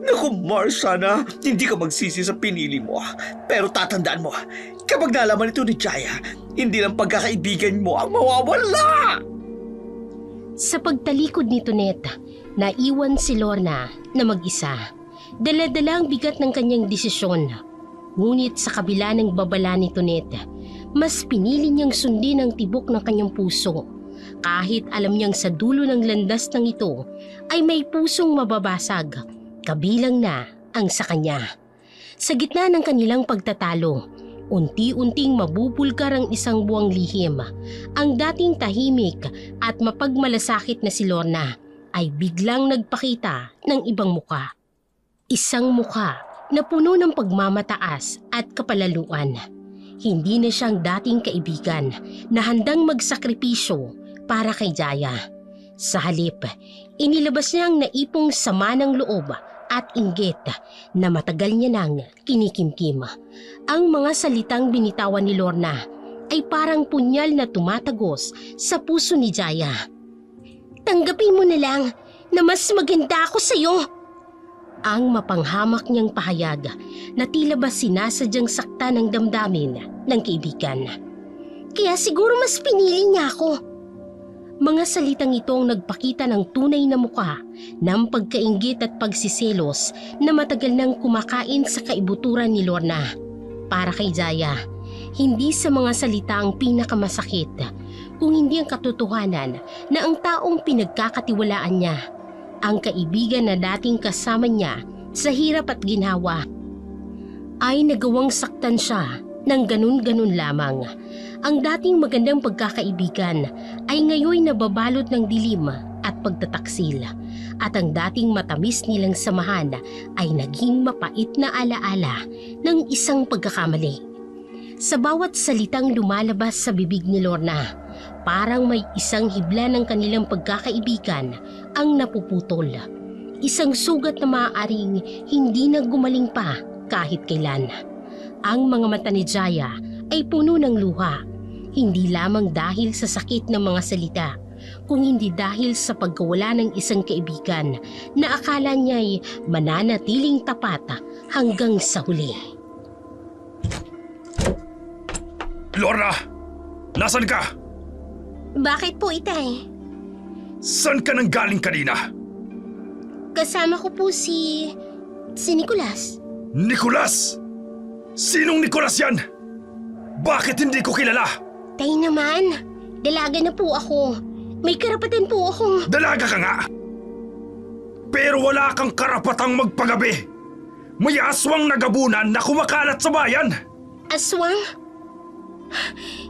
S3: Naku Mars, sana hindi ka magsisi sa pinili mo. Pero tatandaan mo, kapag nalaman ito ni Jaya, hindi lang pagkakaibigan mo ang mawawala.
S2: Sa pagtalikod ni Tonet, naiwan si Lorna na mag-isa. Dala-dala ang bigat ng kanyang desisyon. Ngunit sa kabila ng babala ni Tonet, mas pinili niyang sundin ang tibok ng kanyang puso. Kahit alam niyang sa dulo ng landas ng ito ay may pusong mababasag, kabilang na ang sa kanya. Sa gitna ng kanilang pagtatalo, unti-unting mabubulgar ang isang buwang lihim. Ang dating tahimik at mapagmalasakit na si Lorna ay biglang nagpakita ng ibang muka. Isang muka na puno ng pagmamataas at kapalaluan. Hindi na siyang dating kaibigan na handang magsakripisyo para kay Jaya. Sa halip, inilabas niya ang naipong sama ng loob at inggit na matagal niya nang kinikimkim. Ang mga salitang binitawan ni Lorna ay parang punyal na tumatagos sa puso ni Jaya. Tanggapin mo na lang na mas maganda ako sa'yo. Ang mapanghamak niyang pahayag na tila ba sinasadyang sakta ng damdamin ng kaibigan. Kaya siguro mas pinili niya ako. Mga salitang ito ang nagpakita ng tunay na muka ng pagkainggit at pagsiselos na matagal nang kumakain sa kaibuturan ni Lorna. Para kay Jaya, hindi sa mga salita ang pinakamasakit, kung hindi ang katotohanan na ang taong pinagkakatiwalaan niya, ang kaibigan na dating kasama niya sa hirap at ginhawa, ay nagawang saktan siya ng ganun-ganun lamang. Ang dating magandang pagkakaibigan ay ngayon nababalot ng dilim at pagtataksil, at ang dating matamis nilang samahan ay naging mapait na alaala ng isang pagkakamali. Sa bawat salitang lumalabas sa bibig ni Lorna, parang may isang hibla ng kanilang pagkakaibigan ang napuputol. Isang sugat na maaaring hindi na gumaling pa kahit kailan. Ang mga mata ni Jaya ay puno ng luha, hindi lamang dahil sa sakit ng mga salita, kung hindi dahil sa pagkawala ng isang kaibigan na akala niya'y mananatiling tapat hanggang sa huli.
S1: Lorna! Nasaan ka?
S2: Bakit po, Itay?
S1: Saan ka nang galing kanina?
S2: Kasama ko po si Nicolas.
S1: Nicolas! Sinong Nicolas yan? Bakit hindi ko kilala?
S2: Tay naman, dalaga na po ako. May karapatan po akong...
S1: Dalaga ka nga! Pero wala kang karapatang magpagabi. May aswang nagabunan na kumakalat sa bayan.
S2: Aswang?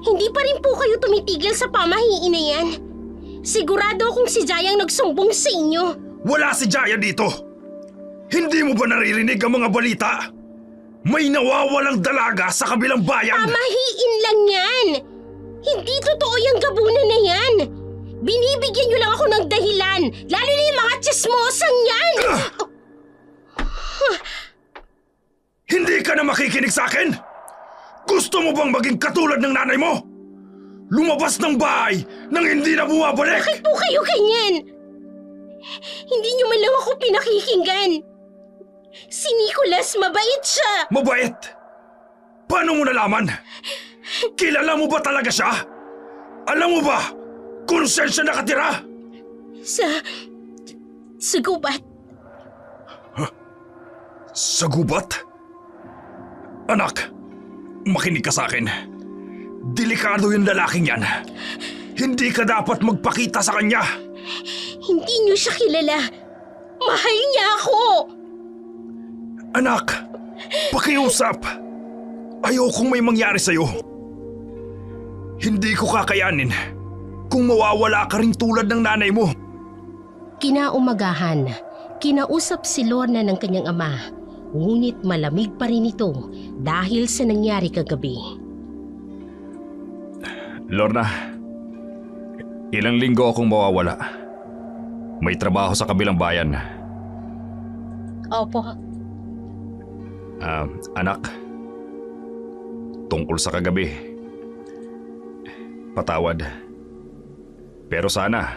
S2: Hindi pa rin po kayo tumitigil sa pamahiin na yan. Sigurado akong si Jayang nagsumbong sa inyo.
S1: Wala si Jaya dito. Hindi mo ba naririnig ang mga balita? May nawawalang dalaga sa kabilang bayan.
S2: Pamahiin lang yan. Hindi totoo yung gabunan na yan. Binibigyan niyo lang ako ng dahilan, lalo na yung mga tsismosang yan.
S1: Hindi ka na makikinig sa akin? Gusto mo bang maging katulad ng nanay mo? Lumabas ng bahay nang hindi na bumabalik?
S2: Bakit po kayo ganyan? Hindi niyo man lang ako pinakikinggan. Si Nicolas, mabait siya.
S1: Mabait? Paano mo nalaman? Kilala mo ba talaga siya? Alam mo ba kung saan siya nakatira?
S2: Sa gubat.
S1: Sa gubat? Anak, makinig ka sa akin. Delikado yung lalaking yan. Hindi ka dapat magpakita sa kanya.
S2: Hindi niyo siya kilala. Mahal niya ako.
S1: Anak, pakiusap. Ayokong may mangyari sa'yo. Hindi ko kakayanin kung mawawala ka rin tulad ng nanay mo.
S2: Kinaumagahan, kinausap si Lorna ng kanyang ama. Ngunit malamig pa rin ito dahil sa nangyari kagabi.
S4: Lorna, ilang linggo akong mawawala. May trabaho sa kabilang bayan.
S2: Opo.
S4: Anak, tungkol sa kagabi, patawad. Pero sana,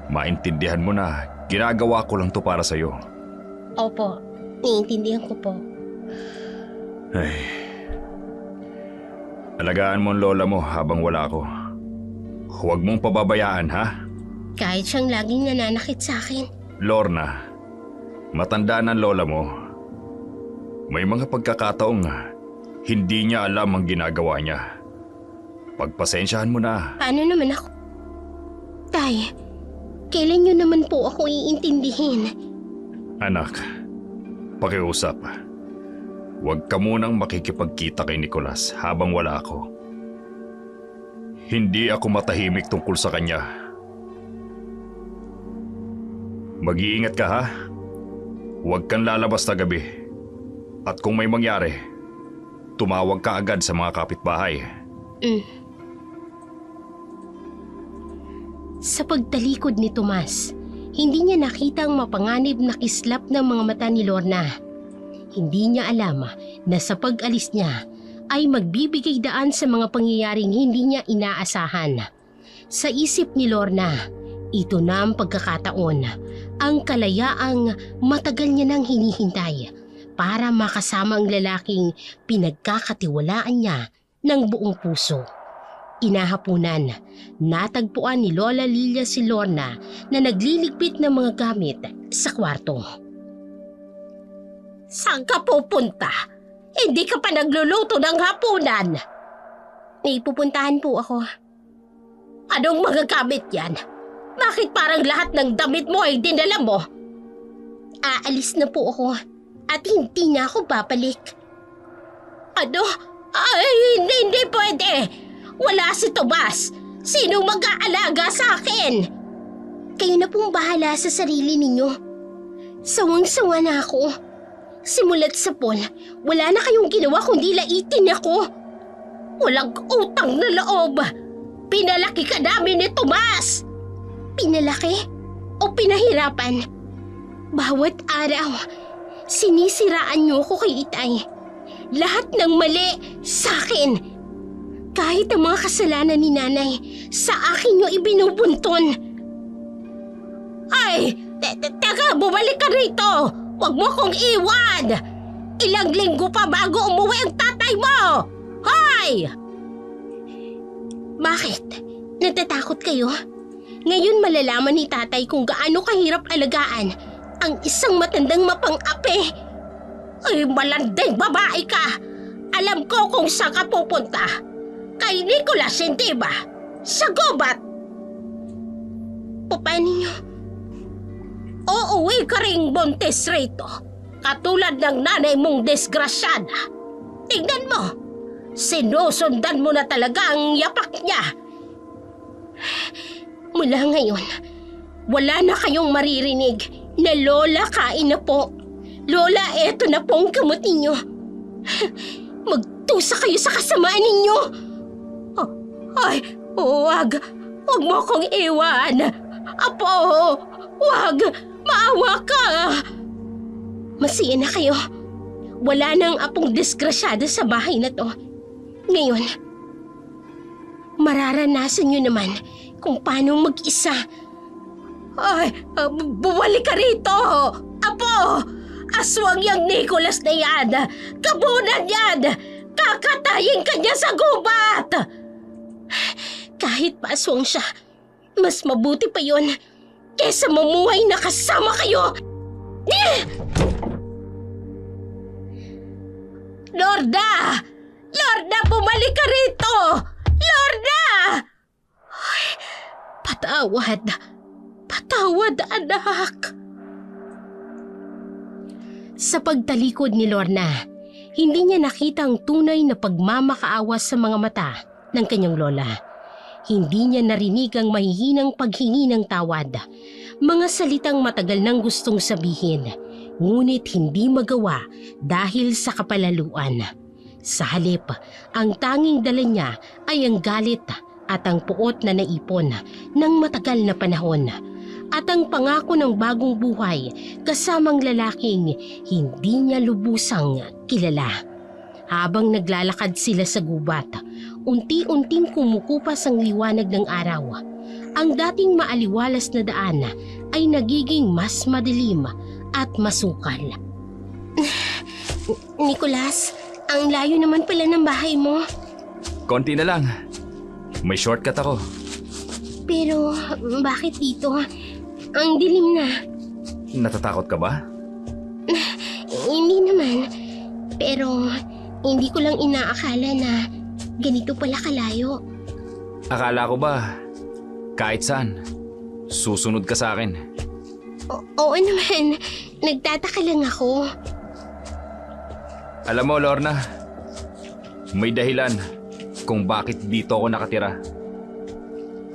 S4: maintindihan mo na ginagawa ko lang to para sa'yo.
S2: Opo, naiintindihan ko po.
S4: Ay, alagaan mo ang lola mo habang wala ako. Huwag mong pababayaan, ha?
S2: Kahit siyang laging nananakit sa akin.
S4: Lorna, matanda na ang lola mo. May mga pagkakataong hindi niya alam ang ginagawa niya. Pagpasensyahan mo na.
S2: Paano naman ako? Tay, kailan niyo naman po ako iintindihin?
S4: Anak, pakiusap. Huwag ka munang makikipagkita kay Nicolas habang wala ako. Hindi ako matahimik tungkol sa kanya. Mag-iingat ka, ha? Huwag kang lalabas na gabi. At kung may mangyari, tumawag ka agad sa mga kapitbahay.
S2: Sa pagtalikod ni Tomas, hindi niya nakita ang mapanganib na kislap ng mga mata ni Lorna. Hindi niya alam na sa pag-alis niya ay magbibigay daan sa mga pangyayaring hindi niya inaasahan. Sa isip ni Lorna, ito na ang pagkakataon, ang kalayaang matagal niya nang hinihintay para makasama ang lalaking pinagkakatiwalaan niya ng buong puso. Inahapunan, natagpuan ni Lola Lilia si Lorna na nagliligpit ng mga gamit sa kwarto. Saan ka pupunta? Hindi ka pa nagluluto ng hapunan. May pupuntahan po ako. Anong mga gamit yan? Bakit parang lahat ng damit mo ay dinala mo? Aalis na po ako at hindi na ako babalik. Ano? Ay, hindi pwede. Wala si Tomas. Sino mag-aalaga sa akin? Kayo na pong bahala sa sarili ninyo. Sawang-sawa na ako. Simulat sa pool, wala na kayong ginawa kundi laitin ako. Walang utang na loob. Pinalaki ka namin ni Tomas. Pinalaki o pinahirapan? Bawat araw, sinisiraan niyo ako kay Itay. Lahat ng mali sa akin. Kahit ang mga kasalanan ni Nanay, sa akin niyo ibinubunton. Ay, teka, bumalik ka rito. Huwag mo akong iwan. Ilang linggo pa bago umuwi ang tatay mo. Hoy! Bakit? Natatakot kayo? Ngayon malalaman ni tatay kung gaano kahirap alagaan ang isang matandang mapang-api. Ay, malanding babae ka! Alam ko kung saan ka pupunta. Kay Nicolas, hindi ba? Sa gubat! Paano niyo? Uuwi ka ring buntis rito. Katulad ng nanay mong disgrasyada. Tingnan mo, sinusundan mo na talaga ang yapak niya. Mula ngayon, wala na kayong maririnig na Lola kain na po. Lola, eto na po ang gamot ninyo. Magtusa kayo sa kasamaan ninyo. Ay, huwag mo akong iwan. Apo, huwag, maawa ka. Masiya na kayo. Wala nang apong disgrasyada sa bahay na to. Ngayon, mararanasan nyo naman kung paano mag-isa. Ay, bumalik ka rito! Apo! Aswang yang Nicolas na yan! Kabunan yan! Kakatayin ka niya sa gubat! Kahit pa aswang siya, mas mabuti pa yon kesa mamuhay na kasama kayo! Lorna! Lorna, bumalik ka rito! Lorna! Ay, patawad. Patawad, anak. Sa pagtalikod ni Lorna, hindi niya nakita ang tunay na pagmamakaawa sa mga mata ng kanyang lola. Hindi niya narinig ang mahihinang paghingi ng tawad. Mga salitang matagal nang gustong sabihin, ngunit hindi magawa dahil sa kapalaluan. Sa halip, ang tanging dala niya ay ang galit at ang puot na naipon ng matagal na panahon at ang pangako ng bagong buhay kasamang lalaking hindi niya lubusang kilala. Habang naglalakad sila sa gubat, unti-unting kumukupas ang liwanag ng araw. Ang dating maaliwalas na daan ay nagiging mas madilim at masukal. Nicolas, ang layo naman pala ng bahay mo.
S4: Konti na lang. May shortcut ako.
S2: Pero bakit dito? Ang dilim na.
S4: Natatakot ka ba?
S2: Hindi naman. Pero hindi ko lang inaakala na ganito pala kalayo.
S4: Akala ko ba, kahit saan, susunod ka sa akin.
S2: Oo naman. Nagtataka lang ako.
S4: Alam mo, Lorna, may dahilan kung bakit dito ako nakatira.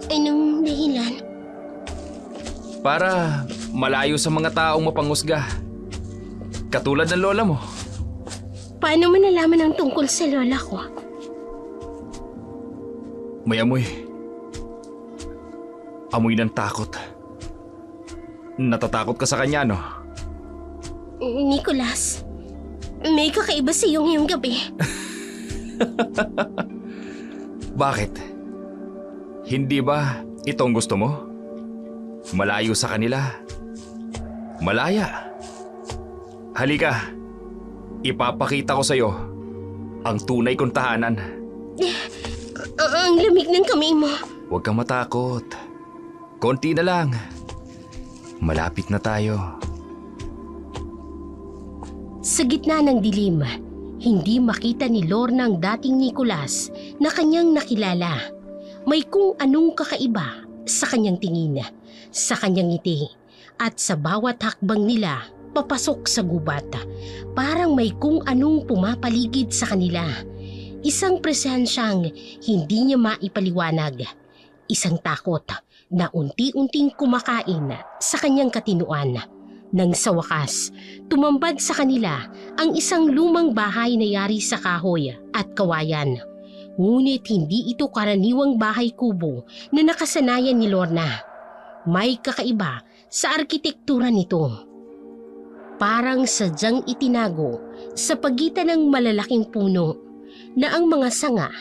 S2: Anong dahilan?
S4: Para malayo sa mga taong mapanghusga. Katulad ng lola mo.
S2: Paano mo nalaman ang tungkol sa lola ko?
S4: May amoy. Amoy ng takot. Natatakot ka sa kanya, no?
S2: Nicolas, may kakaiba sa iyong ngayong gabi.
S4: Bakit? Hindi ba itong gusto mo? Malayo sa kanila. Malaya. Halika. Ipapakita ko sa'yo ang tunay kong tahanan.
S2: Ang lamig ng kamay mo.
S4: Huwag kang matakot. Konti na lang. Malapit na tayo.
S2: Sa gitna ng dilim, hindi makita ni Lorna ang dating Nicolas na kanyang nakilala. May kung anong kakaiba sa kanyang tingin, sa kanyang ngiti, at sa bawat hakbang nila papasok sa gubat. Parang may kung anong pumapaligid sa kanila. Isang presensyang hindi niya maipaliwanag. Isang takot na unti-unting kumakain sa kanyang katinuan. Nang sa wakas, tumambad sa kanila ang isang lumang bahay na yari sa kahoy at kawayan. Ngunit hindi ito karaniwang bahay kubo na nakasanayan ni Lorna. May kakaiba sa arkitektura nito. Parang sadyang itinago sa pagitan ng malalaking puno na ang mga sanga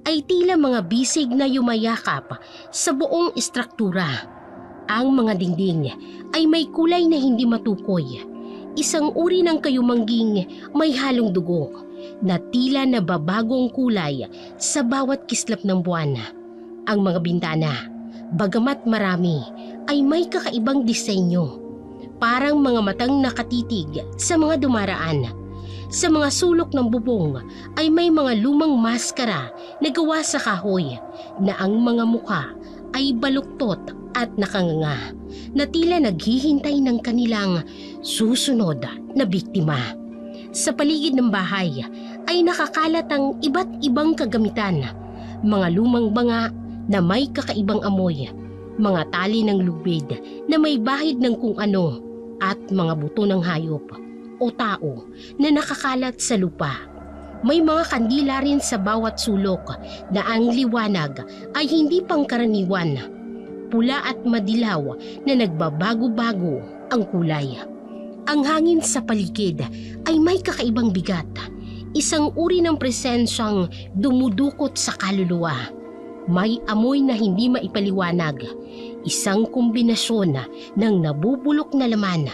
S2: ay tila mga bisig na yumayakap sa buong istruktura. Ang mga dingding ay may kulay na hindi matukoy. Isang uri ng kayumangging may halong dugo na tila nababagong kulay sa bawat kislap ng buwan. Ang mga bintana, bagamat marami, ay may kakaibang disenyo. Parang mga matang nakatitig sa mga dumaraan. Sa mga sulok ng bubong ay may mga lumang maskara na gawa sa kahoy na ang mga mukha ay baluktot at nakanganga na tila naghihintay ng kanilang susunod na biktima. Sa paligid ng bahay ay nakakalat ang iba't ibang kagamitan, mga lumang banga na may kakaibang amoy, mga tali ng lubid na may bahid ng kung ano at mga buto ng hayop o tao na nakakalat sa lupa. May mga kandila rin sa bawat sulok na ang liwanag ay hindi pangkaraniwan. Pula at madilaw na nagbabago-bago ang kulay. Ang hangin sa paligid ay may kakaibang bigat. Isang uri ng presensyang dumudukot sa kaluluwa. May amoy na hindi maipaliwanag. Isang kombinasyon ng nabubulok na laman,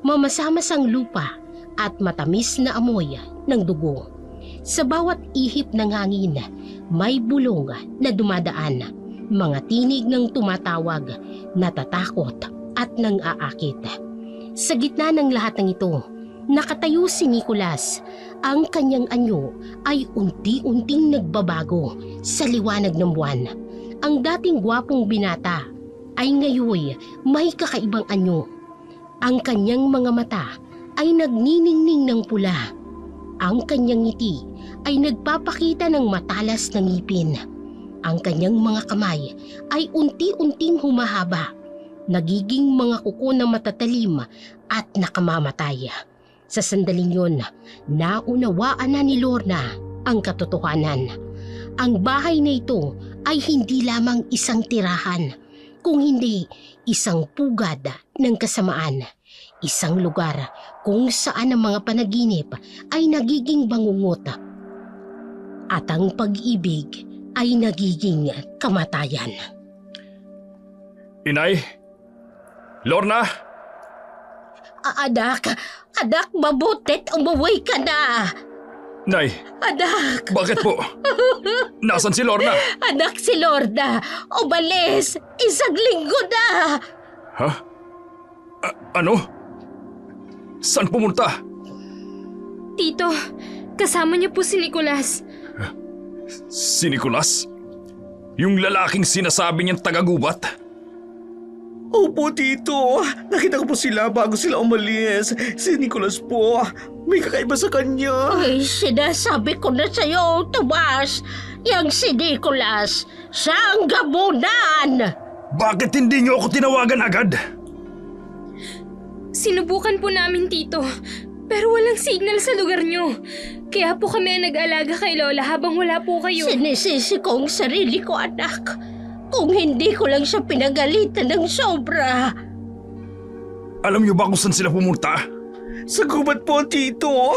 S2: mamasamasang lupa at matamis na amoy ng dugo. Sa bawat ihip ng hangin, may bulong na dumadaan, mga tinig ng tumatawag, natatakot at nang-aakit. Sa gitna ng lahat ng ito, nakatayo si Nicolas. Ang kanyang anyo ay unti-unting nagbabago sa liwanag ng buwan. Ang dating gwapong binata ay ngayon may kakaibang anyo. Ang kanyang mga mata ay nagniningning ng pula. Ang kanyang ngiti ay nagpapakita ng matalas na ngipin. Ang kanyang mga kamay ay unti-unting humahaba, nagiging mga kuko na matatalim at nakamamatay. Sa sandaling yon, naunawaan na ni Lorna ang katotohanan. Ang bahay na ito ay hindi lamang isang tirahan, kung hindi isang pugad ng kasamaan. Isang lugar kung saan ang mga panaginip ay nagiging bangungot at ang pag-ibig ay nagiging kamatayan.
S1: Inay? Lorna?
S2: Anak, mabutit umuwi ka na.
S1: Nay,
S2: Anak,
S1: bakit po? Nasaan si Lorna?
S2: anak si Lorna, umalis, 1 linggo na.
S1: Ha? Ano? Saan pumunta?
S5: Tito, kasama niyo po si Nicolas.
S1: Si Nicolas? Yung lalaking sinasabi niyang taga-gubat?
S3: Opo, Tito. Nakita ko po sila bago sila umalis. Si Nicolas po. May kakaiba sa kanya.
S2: Ay, sinasabi ko na sa'yo, Tomas, yang si Nicolas, siya ang gamunan.
S1: Bakit hindi niyo ako tinawagan agad?
S5: Sinubukan po namin, Tito. Pero walang signal sa lugar niyo. Kaya po kami ang nag-alaga kay Lola habang wala po kayo.
S2: Sinisisi ko ang sarili ko, anak. Kung hindi ko lang siya pinagalitan ng sobra.
S1: Alam niyo ba kung saan sila pumunta?
S3: Sa gubat po, Tito.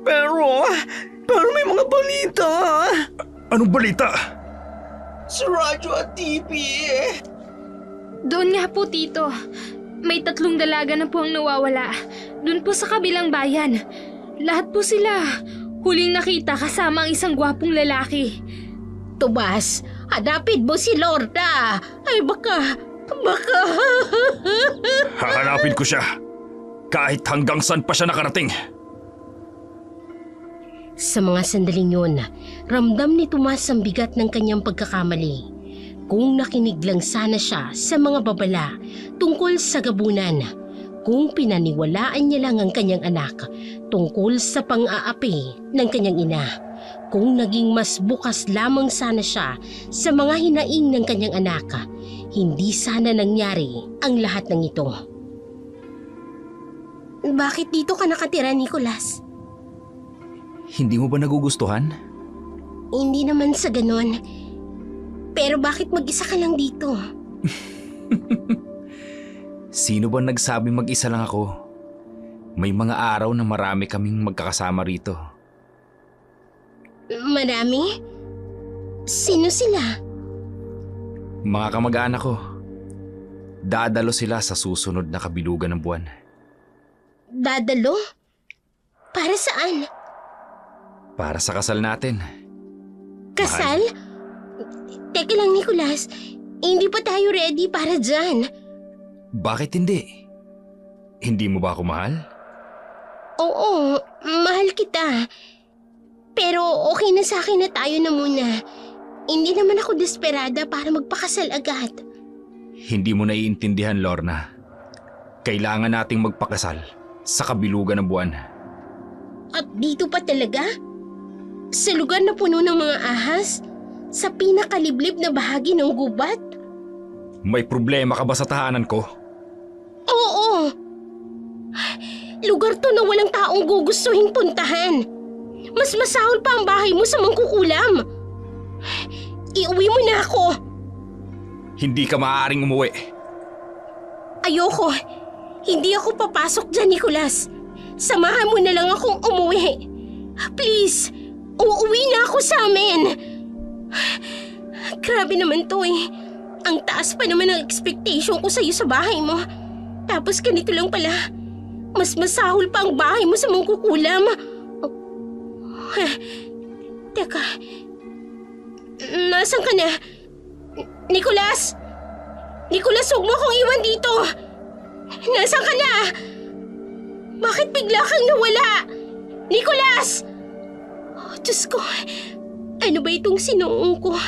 S3: Pero may mga balita.
S1: Anong balita?
S3: Sa radyo at TV.
S5: Doon nga po, Tito. May 3 dalaga na po ang nawawala. Doon po sa kabilang bayan. Lahat po sila huling nakita kasama ang isang gwapong lalaki.
S2: Tomas, Hanapin mo si Lorna! Ay baka...
S1: Hahanapin ko siya. Kahit hanggang saan pa siya nakarating.
S2: Sa mga sandaling yun, ramdam ni Tomas ang bigat ng kanyang pagkakamali. Kung nakinig lang sana siya sa mga babala tungkol sa gabunan, kung pinaniwalaan niya lang ang kanyang anak tungkol sa pang-aapi ng kanyang ina, kung naging mas bukas lamang sana siya sa mga hinaing ng kanyang anak, hindi sana nangyari ang lahat ng ito. Bakit dito ka nakatira, Nicholas?
S4: Hindi mo ba nagugustuhan?
S2: Hindi naman sa ganon. Pero bakit mag-isa ka lang dito?
S4: Sino ba nagsabing mag-isa lang ako? May mga araw na marami kaming magkakasama rito.
S2: Marami? Sino sila?
S4: Mga kamag-anak ko. Dadalo sila sa susunod na kabilugan ng buwan.
S2: Dadalo? Para saan?
S4: Para sa kasal natin.
S2: Kasal? Teka lang, Nicholas. Hindi pa tayo ready para dyan.
S4: Bakit hindi? Hindi mo ba ako mahal?
S2: Oo, mahal kita. Pero okay na sa akin na tayo na muna. Hindi naman ako desperada para magpakasal agad.
S4: Hindi mo naiintindihan, Lorna. Kailangan nating magpakasal sa kabilugan ng buwan.
S2: At dito pa talaga? Sa lugar na puno ng mga ahas? Sa pinakaliblib na bahagi ng gubat?
S4: May problema ka ba sa tahanan ko?
S2: Oo! Lugar to na walang taong gugustuhin puntahan. Mas masahol pa ang bahay mo sa mangkukulam. Iuwi mo na ako.
S4: Hindi ka maaaring umuwi.
S2: Ayoko. Hindi ako papasok dyan, Nicholas. Samahan mo na lang akong umuwi. Please, uuwi na ako sa amin. Grabe naman to eh. Ang taas pa naman ng expectation ko sa'yo sa bahay mo. Tapos ganito lang pala. Mas masahol pa ang bahay mo sa mangkukulam. Teka. Nasaan ka na? Nicholas! Nicholas, huwag mo akong iwan dito! Nasaan ka na? Bakit bigla kang nawala? Nicholas! Oh, Diyos ko. Ano ba itong sinuong ko?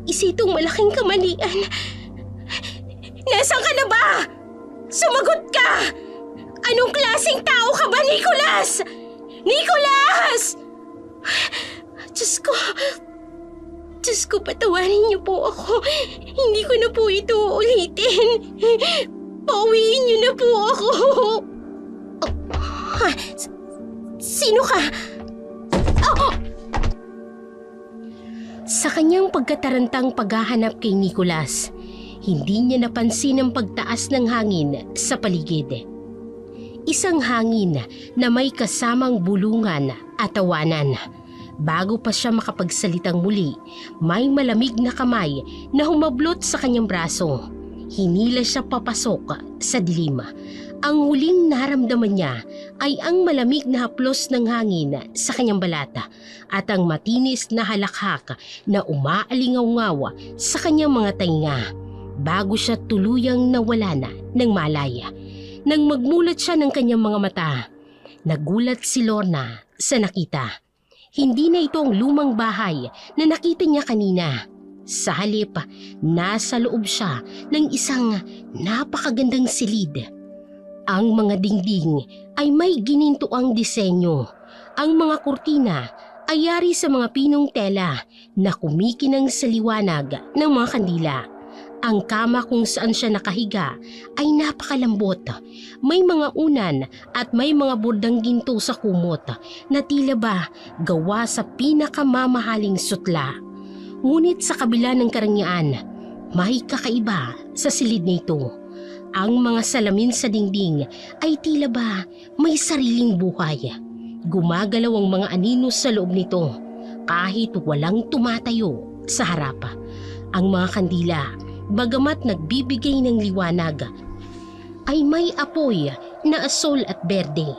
S2: Isa itong malaking kamalian. Nasaan ka na ba? Sumagot ka! Anong klaseng tao ka ba, Nicholas? Nicholas! Diyos ko. Diyos ko, patawarin niyo po ako. Hindi ko na po ito ulitin. Pauwiin niyo na po ako. Sino ka? Sa kanyang pagkatarantang paghahanap kay Nicholas, hindi niya napansin ang pagtaas ng hangin sa paligid. Isang hangin na may kasamang bulungan at tawanan. Bago pa siya makapagsalitang muli, may malamig na kamay na humablot sa kanyang braso. Hinila siya papasok sa dilim. Ang huling naramdaman niya ay ang malamig na haplos ng hangin sa kanyang balata at ang matinis na halakhak na umaalingaw-ngaw sa kanyang mga tainga bago siya tuluyang nawala na ng malaya. Nang magmulat siya ng kanyang mga mata, nagulat si Lorna sa nakita. Hindi na ito ang lumang bahay na nakita niya kanina. Sa halip, nasa loob siya ng isang napakagandang silid. Ang mga dingding ay may ginintuang disenyo. Ang mga kurtina ay yari sa mga pinong tela na kumikinang sa liwanag ng mga kandila. Ang kama kung saan siya nakahiga ay napakalambot. May mga unan at may mga bordang ginto sa kumot na tila ba gawa sa pinakamamahaling sutla. Ngunit sa kabila ng karangyaan, may kakaiba sa silid nito. Ang mga salamin sa dingding ay tila ba may sariling buhay. Gumagalaw ang mga anino sa loob nito kahit walang tumatayo sa harap. Ang mga kandila, bagamat nagbibigay ng liwanag, ay may apoy na asol at berde.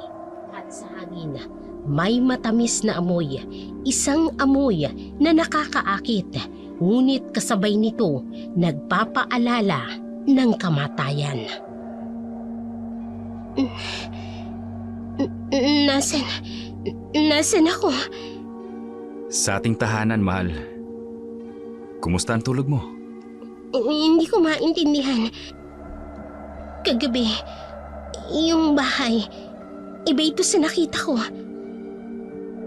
S2: At sa hangin, may matamis na amoy, isang amoy na nakakaakit ngunit kasabay nito nagpapaalala ng kamatayan. Nasaan ako?
S4: Sa ating tahanan, mahal. Kumusta ang tulog mo?
S2: Hindi ko maintindihan. Kagabi, yung bahay, iba ito sa nakita ko.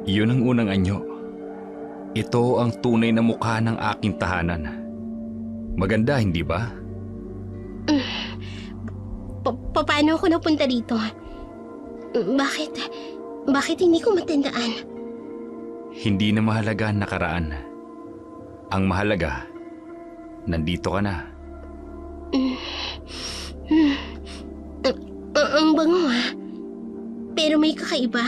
S4: Yun ang unang anyo. Ito ang tunay na mukha ng aking tahanan. Maganda, hindi ba?
S2: Paano ako napunta dito? Bakit hindi ko matandaan?
S4: Hindi na mahalaga ang nakaraan. Ang mahalaga, nandito ka na.
S2: Ang bango Pero may kakaiba.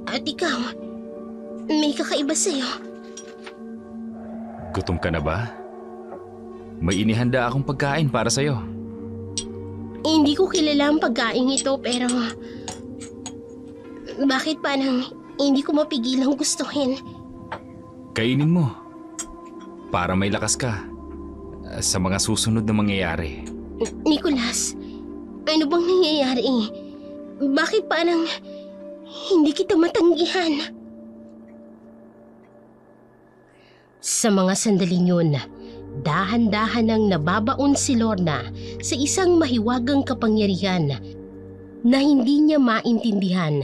S2: At ikaw, may kakaiba sa'yo.
S4: Gutom ka na ba? May inihanda akong pagkain para sa'yo.
S2: Hindi ko kilala ang pagkain ito pero... Bakit parang hindi ko mapigilang gustuhin?
S4: Kainin mo. Para may lakas ka sa mga susunod na mangyayari.
S2: Nicholas, ano bang nangyayari? Bakit parang hindi kita matanggihan? Sa mga sandaling yun, dahan-dahan nang nababaon si Lorna sa isang mahiwagang kapangyarihan na hindi niya maintindihan.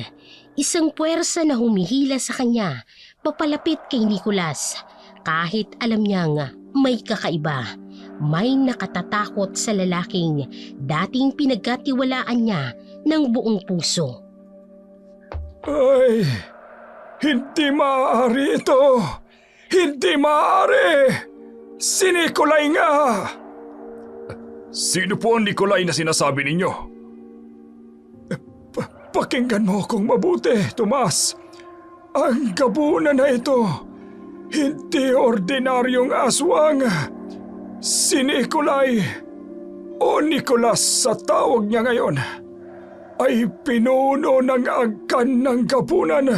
S2: Isang puwersa na humihila sa kanya papalapit kay Nicholas kahit alam niyang may kakaiba. May nakatatakot sa lalaking dating pinagkatiwalaan niya ng buong puso.
S1: Ay, hindi maaari ito! Hindi maaari! Si Nikolay nga! Sino po ang Nikolay na sinasabi ninyo? Pakinggan mo akong mabuti, Tomas. Ang gabunan na ito, hindi ordinaryong aswang. Si Nikolay, o Nicolas sa tawag niya ngayon, ay pinuno ng angkan ng gabunan.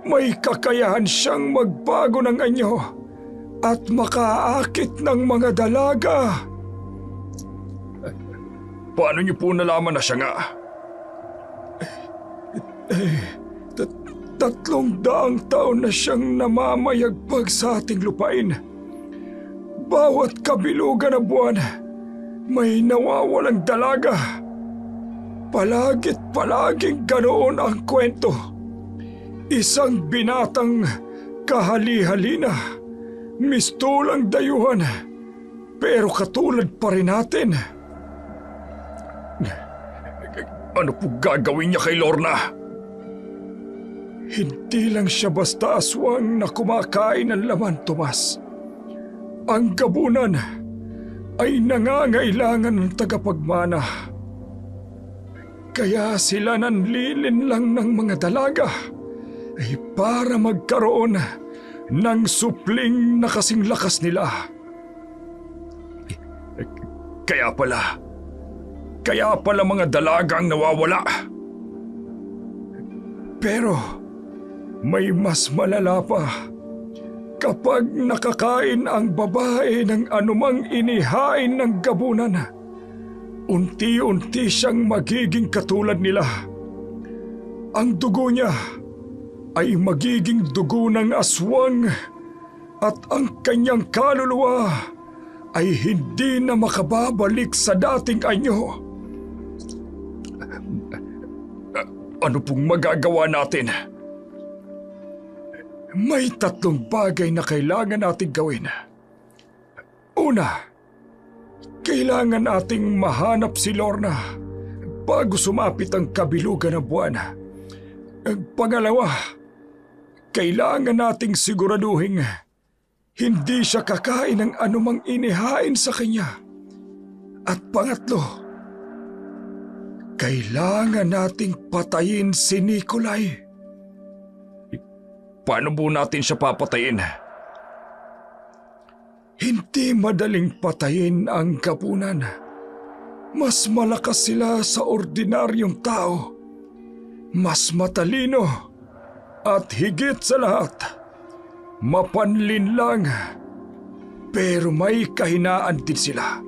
S1: May kakayahan siyang magbago ng anyo at makaakit ng mga dalaga. Paano niyo po nalaman na siya nga? 300 taon na siyang namamayagpag sa ating lupain. Bawat kabilugan na buwan, may nawawalang dalaga. Palaging ganoon ang kwento. Isang binatang kahali-halina, mistulang dayuhan, pero katulad pa rin natin. Ano po gagawin niya kay Lorna? Hindi lang siya basta aswang na kumakain ng laman, Tomas. Ang gabunan ay nangangailangan ng tagapagmana. Kaya sila nanlilin lang ng mga dalaga ay para magkaroon ng supling na kasing lakas nila. Kaya pala mga dalaga ang nawawala. Pero may mas malala pa. Kapag nakakain ang babae ng anumang inihain ng gabunan, unti-unti siyang magiging katulad nila. Ang dugo niya ay magiging dugo ng aswang at ang kanyang kaluluwa ay hindi na makababalik sa dating anyo. Ano pong magagawa natin? May 3 bagay na kailangan nating gawin. Una, kailangan nating mahanap si Lorna bago sumapit ang kabilugan ng buwan. Pangalawa, kailangan nating siguraduhin hindi siya kakain ng anumang inihain sa kanya. At pangatlo, kailangan nating patayin si Nikolay. Paano po natin siya papatayin? Hindi madaling patayin ang gabunan. Mas malakas sila sa ordinaryong tao. Mas matalino. At higit sa lahat, Mapanlin lang, pero may kahinaan din sila.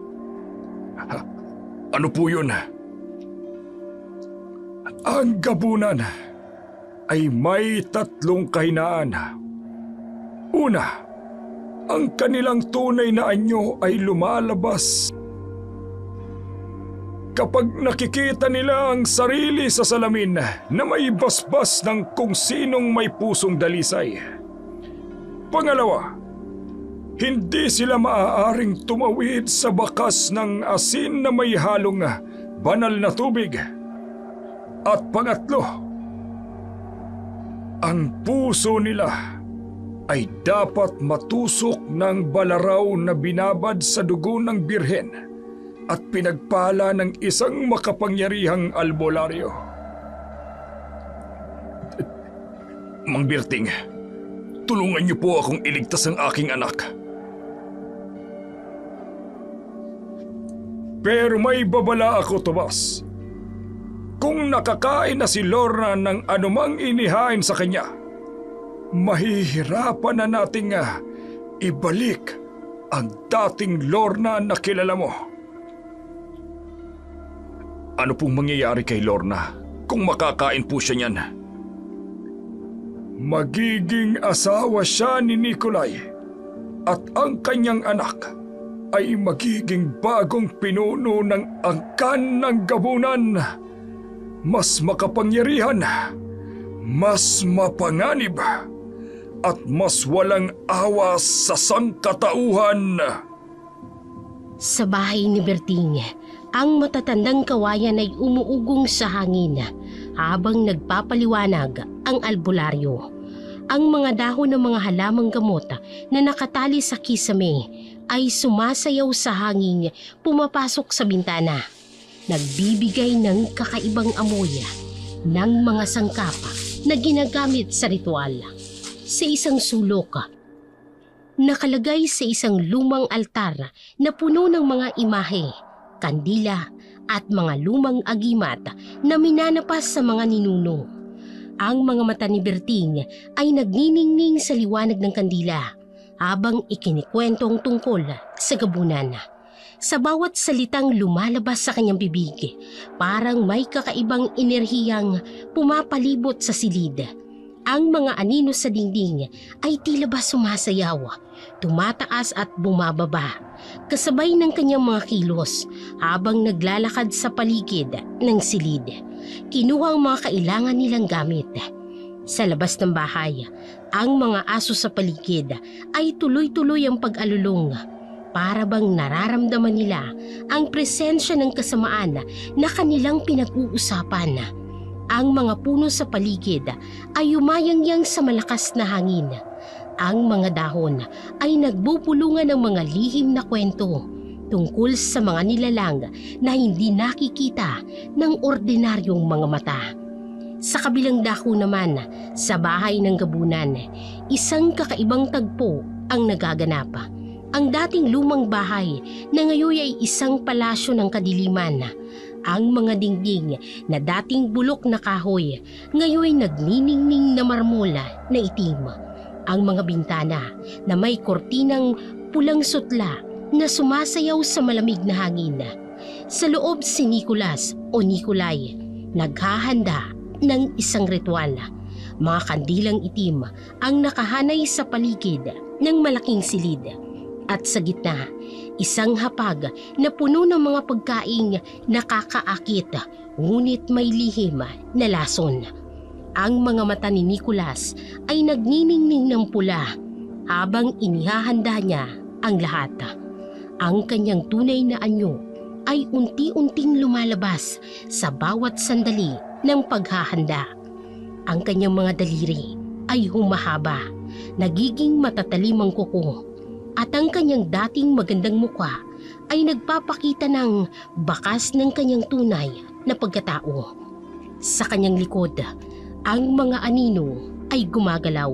S1: Ano po yun? Ang gabunan ay may 3 kahinaan. Una, ang kanilang tunay na anyo ay lumalabas kapag nakikita nila ang sarili sa salamin na may basbas ng kung sinong may pusong dalisay. Pangalawa, hindi sila maaaring tumawid sa bakas ng asin na may halong banal na tubig. At pangatlo, ang puso nila ay dapat matusok ng balaraw na binabad sa dugo ng birhen at pinagpala ng isang makapangyarihang albularyo. Mang Berting, tulungan niyo po akong iligtas ang aking anak. Pero may babala ako, Tomas. Kung nakakain na si Lorna ng anumang inihain sa kanya, mahihirapan na nating ibalik ang dating Lorna na kilala mo. Ano pong mangyayari kay Lorna kung makakain po siya niyan? Magiging asawa siya ni Nikolay at ang kanyang anak ay magiging bagong pinuno ng angkan ng gabunan. Mas makapangyarihan, mas mapanganib, at mas walang awa sa sangkatauhan.
S2: Sa bahay ni Berting, ang matatandang kawayan ay umuugong sa hangin habang nagpapaliwanag ang albularyo. Ang mga dahon ng mga halamang gamot na nakatali sa kisame ay sumasayaw sa hangin pumapasok sa bintana. Nagbibigay ng kakaibang amoy ng mga sangkapa na ginagamit sa ritual. Sa isang sulok, nakalagay sa isang lumang altar na puno ng mga imahe, kandila at mga lumang agimat na minanapas sa mga ninuno. Ang mga mata ni Berting ay nagniningning sa liwanag ng kandila habang ikinikwentong tungkol sa gabunan. Sa bawat salitang lumalabas sa kanyang bibig, parang may kakaibang enerhiyang pumapalibot sa silid. Ang mga anino sa dingding ay tila ba sumasayaw, tumataas at bumababa, kasabay ng kanyang mga kilos habang naglalakad sa paligid ng silid. Kinuha ang mga kailangan nilang gamit. Sa labas ng bahay, ang mga aso sa paligid ay tuloy-tuloy ang pag-alulong. Para bang nararamdaman nila ang presensya ng kasamaan na kanilang pinag-uusapan. Ang mga puno sa paligid ay umayangyang sa malakas na hangin. Ang mga dahon ay nagbubulungan ng mga lihim na kwento tungkol sa mga nilalang na hindi nakikita ng ordinaryong mga mata. Sa kabilang dako naman, sa bahay ng gabunan, isang kakaibang tagpo ang nagaganap. Ang dating lumang bahay na ngayon ay isang palasyo ng kadiliman. Ang mga dingding na dating bulok na kahoy ngayon ay nagniningning na marmola na itim. Ang mga bintana na may kortinang pulang sutla na sumasayaw sa malamig na hangin. Sa loob si Nicolas o Nikolay, naghahanda ng isang ritual. Mga kandilang itim ang nakahanay sa paligid ng malaking silid. At sa gitna, isang hapag na puno ng mga pagkaing nakakaakit ngunit may lihim na lason. Ang mga mata ni Nicolas ay nagniningning ng pula habang inihahanda niya ang lahat. Ang kanyang tunay na anyo ay unti-unting lumalabas sa bawat sandali ng paghahanda. Ang kanyang mga daliri ay humahaba, nagiging matatalim ang kuko. At ang kanyang dating magandang mukha ay nagpapakita ng bakas ng kanyang tunay na pagkatao. Sa kanyang likod, ang mga anino ay gumagalaw.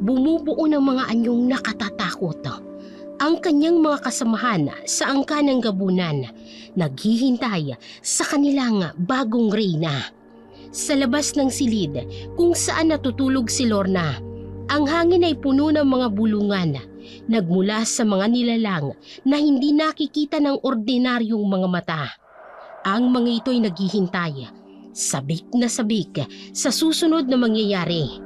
S2: Bumubuo ng mga anyong nakatatakot. Ang kanyang mga kasamahan sa angkan ng gabunan naghihintay sa kanilang bagong reyna. Sa labas ng silid kung saan natutulog si Lorna, Ang hangin ay puno ng mga bulungan, nagmula sa mga nilalang na hindi nakikita ng ordinaryong mga mata. Ang mga ito'y naghihintay, sabik na sabik sa susunod na mangyayari.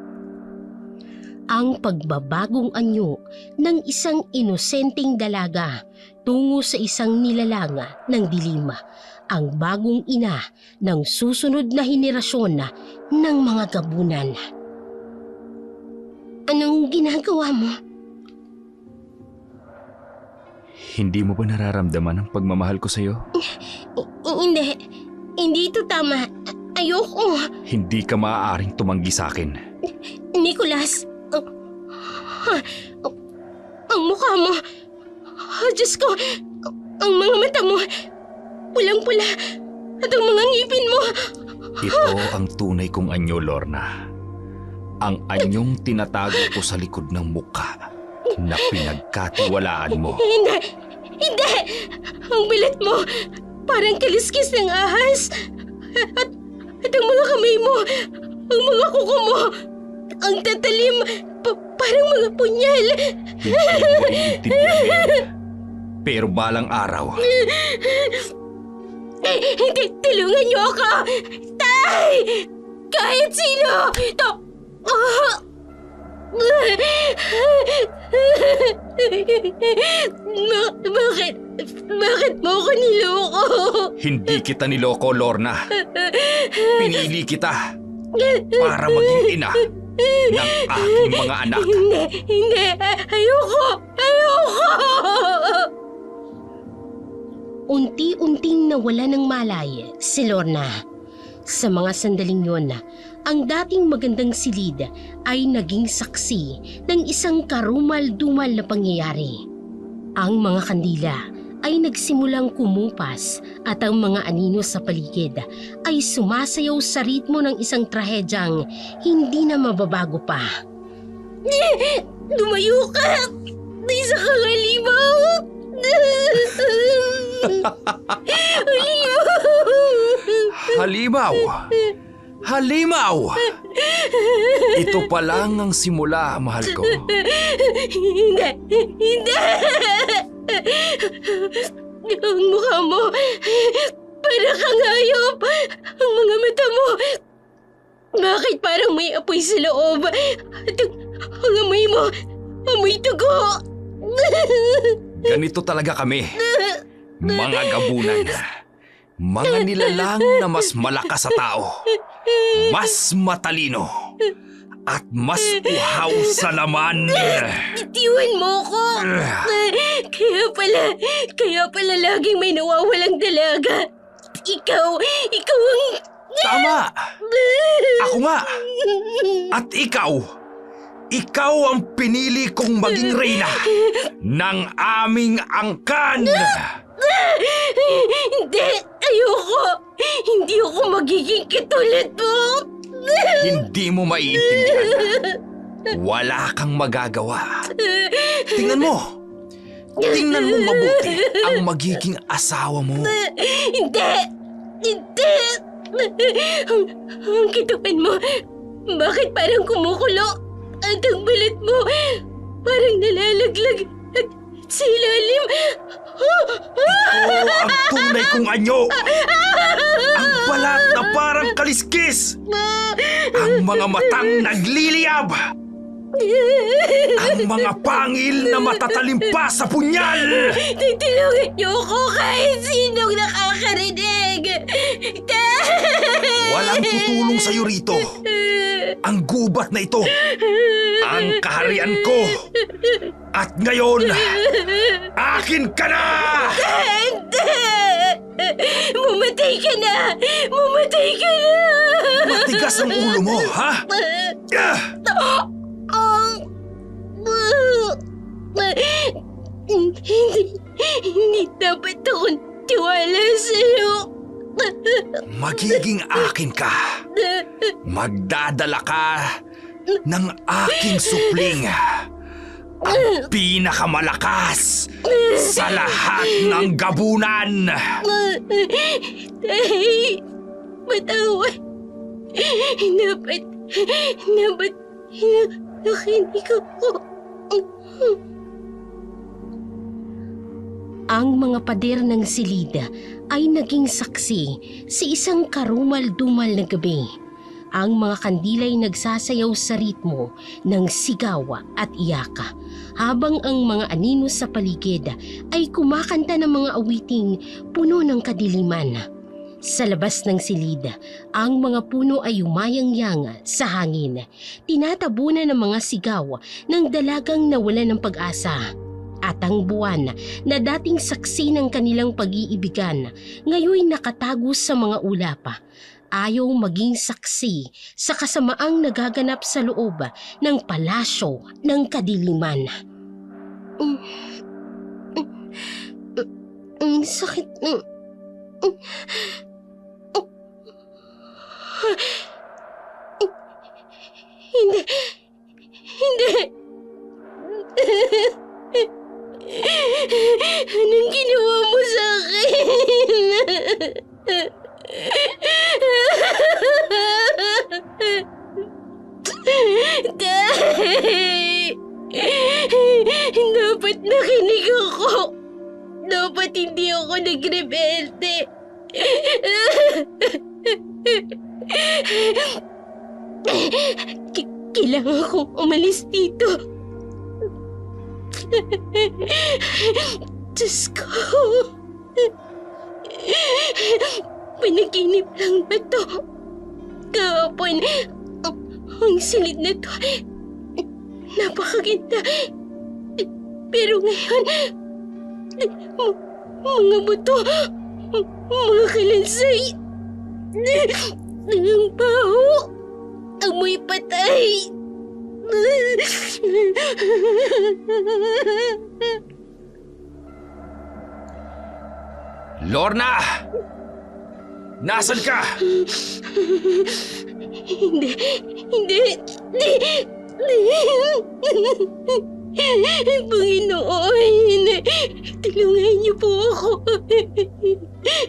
S2: Ang pagbabagong anyo ng isang inosenteng dalaga tungo sa isang nilalang ng dilim, ang bagong ina ng susunod na henerasyon ng mga gabunan. Anong ginagawa mo?
S4: Hindi mo ba nararamdaman ang pagmamahal ko sa'yo?
S2: Hindi ito tama. Ayoko.
S4: Hindi ka maaaring tumanggi sa akin.
S2: Nicholas, ang mukha mo. Diyos ko, ang mga mata mo, pulang-pula, at ang mga ngipin mo.
S4: Ito ang tunay kong anyo, Lorna. Ang anyong tinatago ko sa likod ng mukha na pinagkatiwalaan mo.
S2: Hindi! Ang bilat mo, parang kaliskis ng ahas. At ang mga kamay mo, ang mga kuko mo, ang tatalim, parang mga punyal.
S4: Hindi mo iintindihan. Pero balang araw,
S2: Hindi, tulungan niyo ako! Tay! Kahit sino! Bakit mo ako niloko?
S4: hindi kita niloko, Lorna. Pinili kita para maging ina ng aking mga anak.
S2: Hindi! Ayoko! Unti-unting nawala ng malay si Lorna. Sa mga sandaling yon, ang dating magandang silid ay naging saksi ng isang karumal-dumal na pangyayari. Ang mga kandila ay nagsimulang kumupas at ang mga anino sa paligid ay sumasayaw sa ritmo ng isang trahedyang hindi na mababago pa. Lumayo ka! Isa kang halimaw!
S4: Halimaw! Halimaw! Ito pa lang ang simula, mahal ko.
S2: Hindi! Ang mukha mo, para kang hayop. Ang mga mata mo, bakit parang may apoy sa loob? At ang amoy mo, amoy dugo.
S4: Ganito talaga kami. Mga gabunan. Mga nilalang na mas malakas sa tao. Mas matalino. At mas uhaw sa laman.
S2: Itiwan mo ko. Kaya pala laging may nawawalang dalaga. Ikaw ang...
S4: Tama! Ako nga! At ikaw ang pinili kong maging reyna ng aming angkan!
S2: Hindi! Ayoko! Hindi ako magiging katulad mo!
S4: Hindi mo maiintindihan. Wala kang magagawa. Tingnan mo mabuti ang magiging asawa mo.
S2: Hindi! Ang kitupan mo, bakit parang kumukulo? At ang balat mo, parang nalalaglag at sa ilalim.
S1: Ito ang tunay kong anyo! Ang balat na parang kaliskis! Ang mga matang nagliliyab! Ang mga pangil na matatalimpa sa punyal!
S2: Tulungan niyo ako kahit sinong nakakarinig!
S1: Walang tutulong sa'yo rito. Ang gubat na ito, ang kaharian ko. At ngayon, akin ka na!
S2: Hindi! Mamatay ka na! Mamatay ka na!
S1: Matigas ang ulo mo, ha? Ah!
S2: Hindi dapat akong tiwala sa'yo.
S1: Magiging akin ka. Magdadala ka ng aking supling. Ang pinakamalakas sa lahat ng gabunan.
S2: Tay, patawad. Dapat nakinig ako. Ang mga pader ng silid ay naging saksi sa isang karumal-dumal na gabi. Ang mga kandila'y nagsasayaw sa ritmo ng sigaw at iyak, habang ang mga anino sa paligid ay kumakanta ng mga awiting puno ng kadiliman. Sa labas ng silid, ang mga puno ay umayang-yang sa hangin, tinatabunan ng mga sigaw ng dalagang nawalan ng pag-asa. At ang buwan na dating saksi ng kanilang pag-iibigan, ngayon nakatago sa mga ulap. Ayaw maging saksi sa kasamaang nagaganap sa loob ng palasyo ng kadiliman. Ang sakit ng... Hindi. Anong ginawa mo sa akin? Tay! Dapat nakinig ako. Dapat hindi ako nagrebelde. Kailangan kong umalis dito. Diyos ko. Panaginip lang ba to? Kahapon, ang silid na to, napakaganda. Pero ngayon, mga buto, mga kalansay, ang baho, amoy patay.
S4: Lorna! Nasaan ka?
S2: Hindi. Panginoon, tulungan niyo po ako.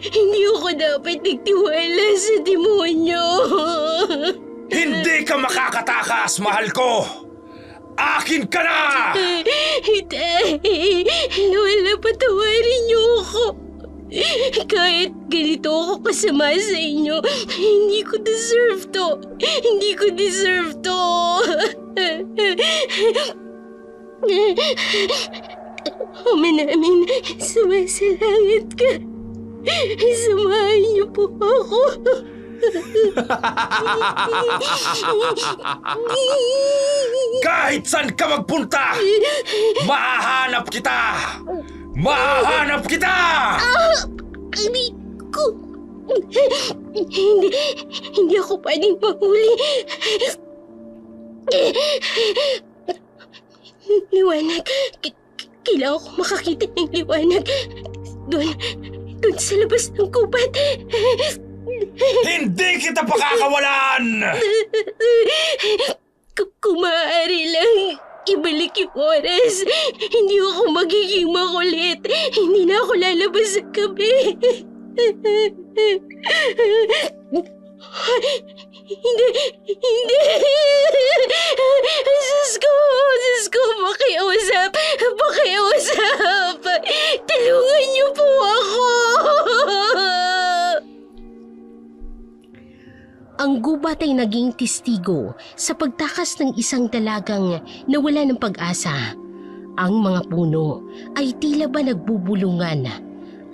S2: Hindi ako dapat nagtiwala sa demonyo.
S1: Hindi ka makakatakas, mahal ko! Akin ka na!
S2: Tay, Lola, patawarin niyo ako. Kahit ganito ako kasama sa inyo, hindi ko deserve to. Ama namin, sumasalangit ka. Samahan niyo po ako.
S1: Kahit saan ka magpunta, mahahanap kita!
S2: Hindi ko... Hindi ako pwedeng mahuli. Liwanag. Kailangan ko makakita ng liwanag. Doon sa labas ng gubat.
S1: Hindi kita pakakawalan!
S2: Kung maaari lang, ibalik yung oras. Hindi ako magiging makulit. Hindi na ako lalabas sa gabi. Hindi. Diyos ko, pakiusap. Tulungan niyo po ako. Ang gubat ay naging testigo sa pagtakas ng isang dalagang nawala ng pag-asa. Ang mga puno ay tila ba nagbubulungan.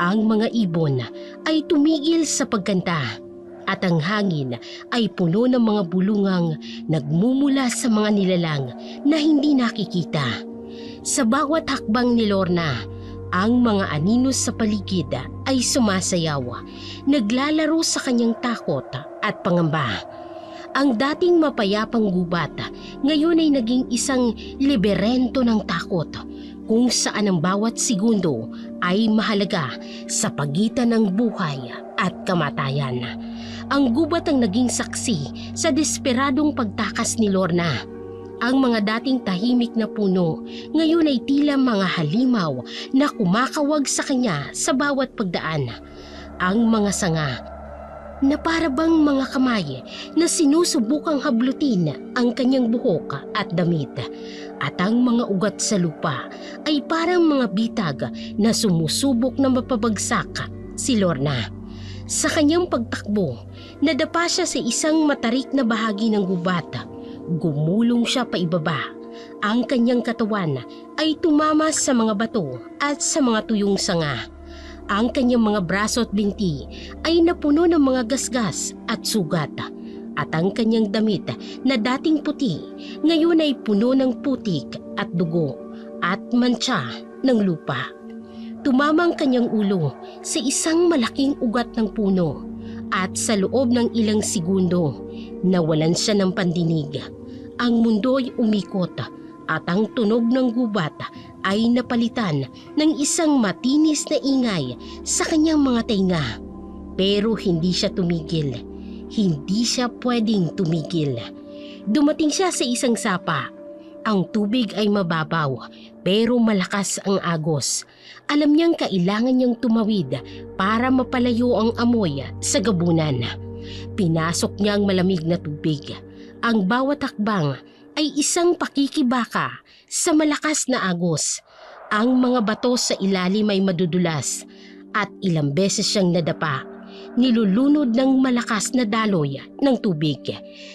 S2: Ang mga ibon ay tumigil sa pagkanta. At ang hangin ay puno ng mga bulungang nagmumula sa mga nilalang na hindi nakikita. Sa bawat hakbang ni Lorna, ang mga anino sa paligid ay sumasayaw, naglalaro sa kanyang takot at pangamba. Ang dating mapayapang gubat, ngayon ay naging isang liberento ng takot, kung saan ang bawat segundo ay mahalaga sa pagitan ng buhay at kamatayan. Ang gubat ang naging saksi sa desperadong pagtakas ni Lorna. Ang mga dating tahimik na puno, ngayon ay tila mga halimaw na kumakawag sa kanya sa bawat pagdaan. Ang mga sanga na parabang mga kamay na sinusubukang hablutin ang kanyang buhok at damit. At ang mga ugat sa lupa ay parang mga bitag na sumusubok na mapabagsak si Lorna. Sa kanyang pagtakbo, nadapa siya sa isang matarik na bahagi ng gubat. Gumulong siya paibaba. Ang kanyang katawan ay tumama sa mga bato at sa mga tuyong sanga. Ang kanyang mga braso at binti ay napuno ng mga gasgas at sugat. At ang kanyang damit na dating puti, ngayon ay puno ng putik at dugo at mantsa ng lupa. Tumama ang kanyang ulo sa isang malaking ugat ng puno at sa loob ng ilang segundo, nawalan siya ng pandinig. Ang mundo'y umikot at ang tunog ng gubat ay napalitan ng isang matinis na ingay sa kanyang mga tainga. Pero hindi siya tumigil. Hindi siya pwedeng tumigil. Dumating siya sa isang sapa. Ang tubig ay mababaw pero malakas ang agos. Alam niyang kailangan niyang tumawid para mapalayo ang amoy sa gabunan. Pinasok niya ang malamig na tubig. Ang bawat hakbang ay isang pakikibaka sa malakas na agos. Ang mga bato sa ilalim ay madudulas at ilang beses siyang nadapa. Nilulunod ng malakas na daloy ng tubig.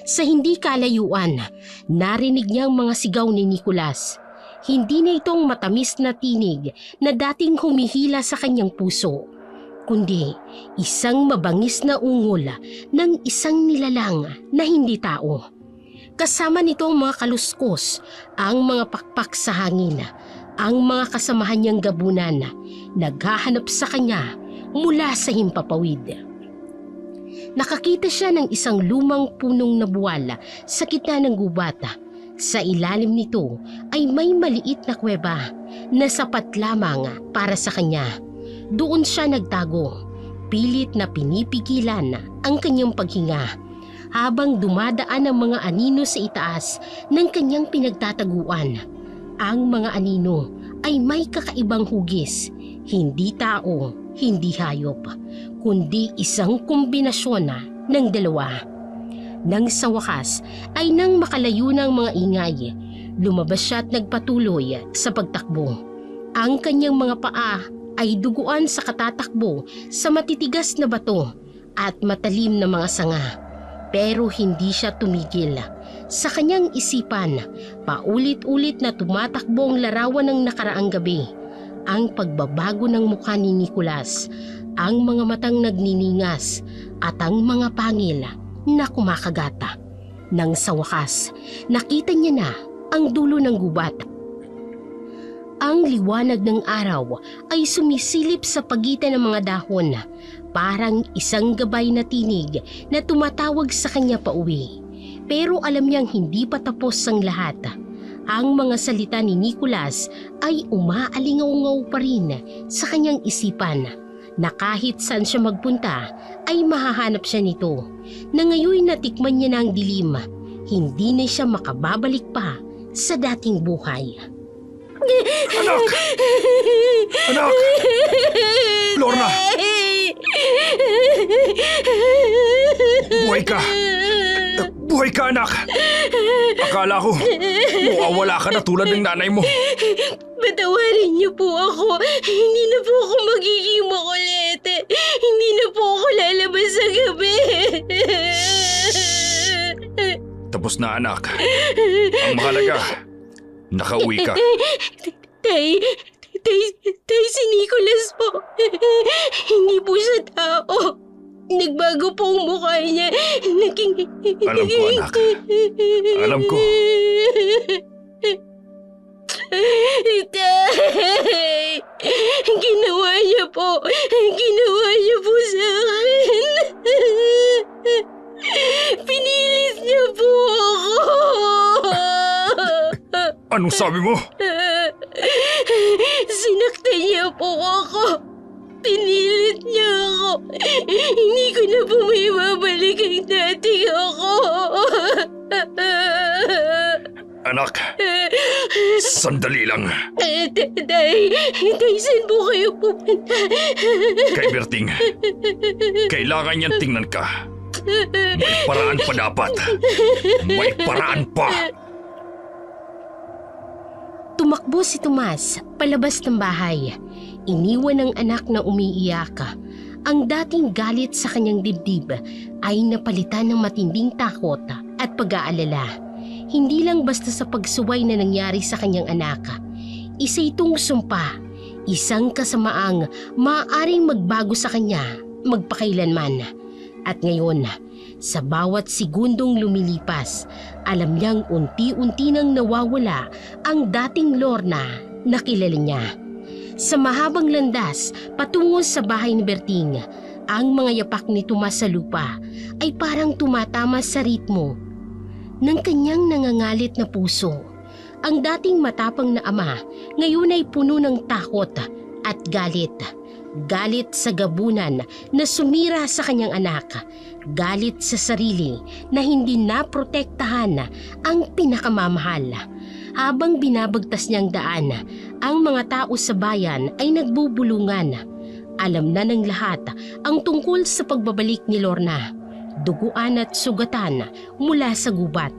S2: Sa hindi kalayuan, narinig niya ang mga sigaw ni Nicolas. Hindi na itong matamis na tinig na dating humihila sa kanyang puso, kundi isang mabangis na ungol ng isang nilalang na hindi tao. Kasama nito ang mga kaluskos, ang mga pakpak sa hangin, ang mga kasamahan niyang gabunan, naghahanap sa kanya mula sa himpapawid. Nakakita siya ng isang lumang punong nabuwala sa gitna ng gubat. Sa ilalim nito ay may maliit na kuweba na sapat lamang para sa kanya. Doon siya nagtago, pilit na pinipigilan ang kanyang paghinga habang dumadaan ang mga anino sa itaas ng kanyang pinagtataguan. Ang mga anino ay may kakaibang hugis, hindi tao, hindi hayop, kundi isang kombinasyon ng dalawa. Nang sa wakas ay nang makalayo ng mga ingay, lumabas siya at nagpatuloy sa pagtakbo. Ang kanyang mga paa ay duguan sa katatakbo sa matitigas na bato at matalim na mga sanga. Pero hindi siya tumigil. Sa kanyang isipan, paulit-ulit na tumatakbo ang larawan ng nakaraang gabi. Ang pagbabago ng mukha ni Nicolas, ang mga matang nagniningas at ang mga pangil na kumakagata. Nang sa wakas, nakita niya na ang dulo ng gubat. Ang liwanag ng araw ay sumisilip sa pagitan ng mga dahon, parang isang gabay na tinig na tumatawag sa kanya pauwi. Pero alam niyang hindi pa tapos ang lahat. Ang mga salita ni Nicolas ay umaalingaw-ngaw pa rin sa kanyang isipan na kahit saan siya magpunta ay mahahanap siya nito, na ngayon natikman niya na ang dilim, hindi na siya makababalik pa sa dating buhay.
S1: Anak! Anak! Lorna! Buhay ka! Buhay ka, anak! Akala ko, mawawala ka na tulad ng nanay mo.
S2: Patawarin niyo po ako. Hindi na po ako magiging makulit. Hindi na po ako lalabas sa gabi.
S4: Tapos na, anak. Ang mahalaga, nakauwi ka.
S2: Tay, si Nicolas po. Hindi po siya tao. Nagbago po ang mukha niya.
S4: Alam ko, anak. Alam ko.
S2: Tay! Ginawa niya po sa akin. Pinilit niya po ako.
S1: Anong sabi mo?
S2: Sinaktan niya po ako. Pinilit niya ako. Hindi ko na po may babalik ang dati ako.
S1: Anak, sandali lang.
S2: Tay, saan po kayo pupunta?
S1: Kay Berting, kailangan niyang tingnan ka. May paraan pa dapat. May paraan pa.
S2: Tumakbo si Tomas palabas ng bahay. Iniwan ng anak na umiiyak. Ang dating galit sa kanyang dibdib ay napalitan ng matinding takot at pag-aalala. Hindi lang basta sa pagsuway na nangyari sa kanyang anak. Isa itong sumpa, isang kasamaang maaaring magbago sa kanya magpakailanman. At ngayon, sa bawat segundong lumilipas, alam niyang unti-unti nang nawawala ang dating Lorna na kilala niya. Sa mahabang landas patungo sa bahay ni Berting, ang mga yapak ni Tomas sa lupa ay parang tumatama sa ritmo ng kanyang nangangalit na puso. Ang dating matapang na ama ngayon ay puno ng takot at galit. Galit sa gabunan na sumira sa kanyang anak. Galit sa sarili na hindi naprotektahan ang pinakamamahal. Habang binabagtas niyang daan, ang mga tao sa bayan ay nagbubulungan. Alam na ng lahat ang tungkol sa pagbabalik ni Lorna. Duguan at sugatan mula sa gubat.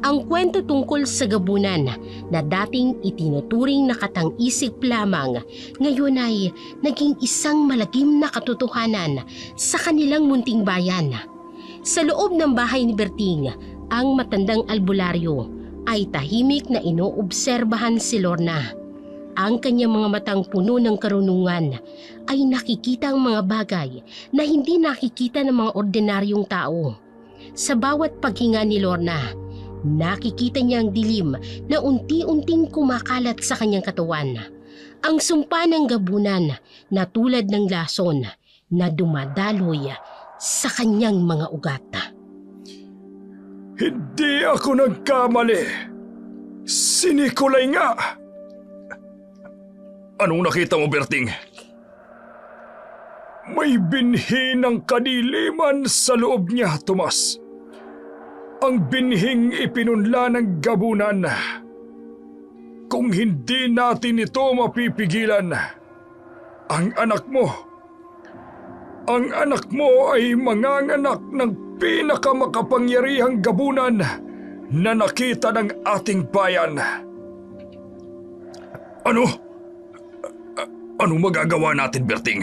S2: Ang kwento tungkol sa gabunan na dating itinuturing na katang-isip lamang, ngayon ay naging isang malagim na katotohanan sa kanilang munting bayan. Sa loob ng bahay ni Berting, ang matandang albularyo ay tahimik na inoobserbahan si Lorna. Ang kanyang mga matang puno ng karunungan ay nakikita ang mga bagay na hindi nakikita ng mga ordinaryong tao. Sa bawat paghinga ni Lorna, nakikita niya ang dilim na unti-unting kumakalat sa kanyang katawan. Ang sumpa ng gabunan na tulad ng lason na dumadaloy sa kanyang mga ugat.
S1: Hindi ako nagkamali. Si Nicolay nga. Anong nakita mo, Berting? May binhi ng kadiliman sa loob niya, Tomas. Ang binhing ipinunla ng gabunan. Kung hindi natin ito mapipigilan, ang anak mo ay manganganak ng pinakamakapangyarihang gabunan na nakita ng ating bayan. Anong magagawa natin, Berting?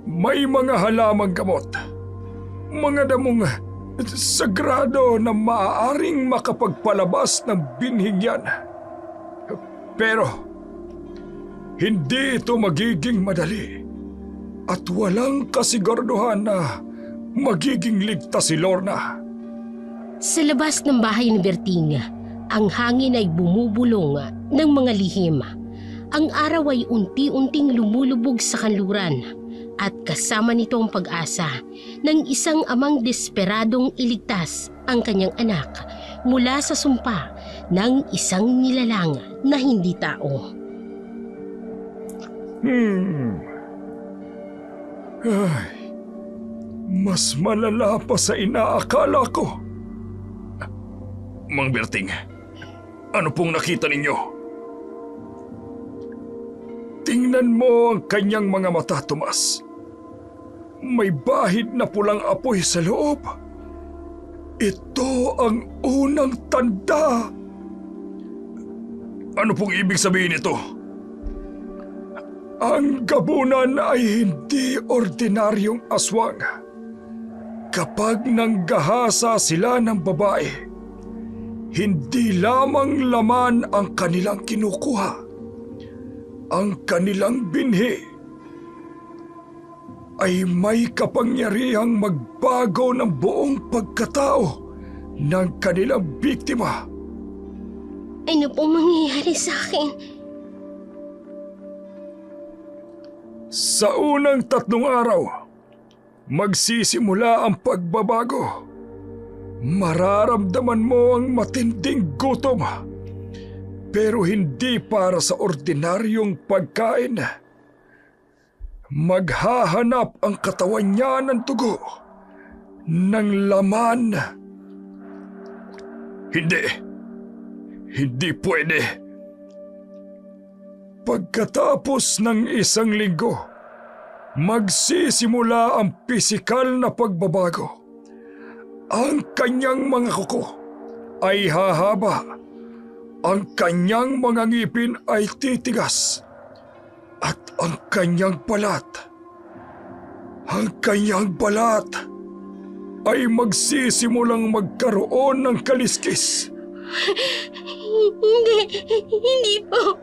S1: May mga halamang gamot, mga damong sagrado na maaaring makapagpalabas ng binhing yan. Pero hindi ito magiging madali at walang kasiguraduhan na magiging ligtas si Lorna.
S2: Sa labas ng bahay ni Berting, ang hangin ay bumubulong ng mga lihim. Ang araw ay unti-unting lumulubog sa kanluran at kasama nito ang pag-asa ng isang amang desperadong iligtas ang kanyang anak mula sa sumpa ng isang nilalang na hindi tao.
S1: Ay, mas malala pa sa inaakala ko. Mang Berting, ano pong nakita ninyo? Tingnan mo ang kanyang mga mata, Tomas. May bahid na pulang apoy sa loob. Ito ang unang tanda. Ano pong ibig sabihin nito? Ang gabunan ay hindi ordinaryong aswang. Kapag nanggahasa sila ng babae, hindi lamang laman ang kanilang kinukuha. Ang kanilang binhi ay may kapangyarihang magbago ng buong pagkatao ng kanilang biktima.
S2: Ano po mangyayari sa akin?
S1: Sa unang 3 araw, magsisimula ang pagbabago. Mararamdaman mo ang matinding gutom. Pero hindi para sa ordinaryong pagkain. Maghahanap ang katawan niya ng dugo, ng laman Hindi. Hindi pwede. Pagkatapos ng 1 linggo, magsisimula ang pisikal na pagbabago. Ang kanyang mga kuko ay hahaba. Ang kanyang mga ngipin ay titigas. At ang kanyang balat ay magsisimulang magkaroon ng kaliskis.
S2: Hindi po.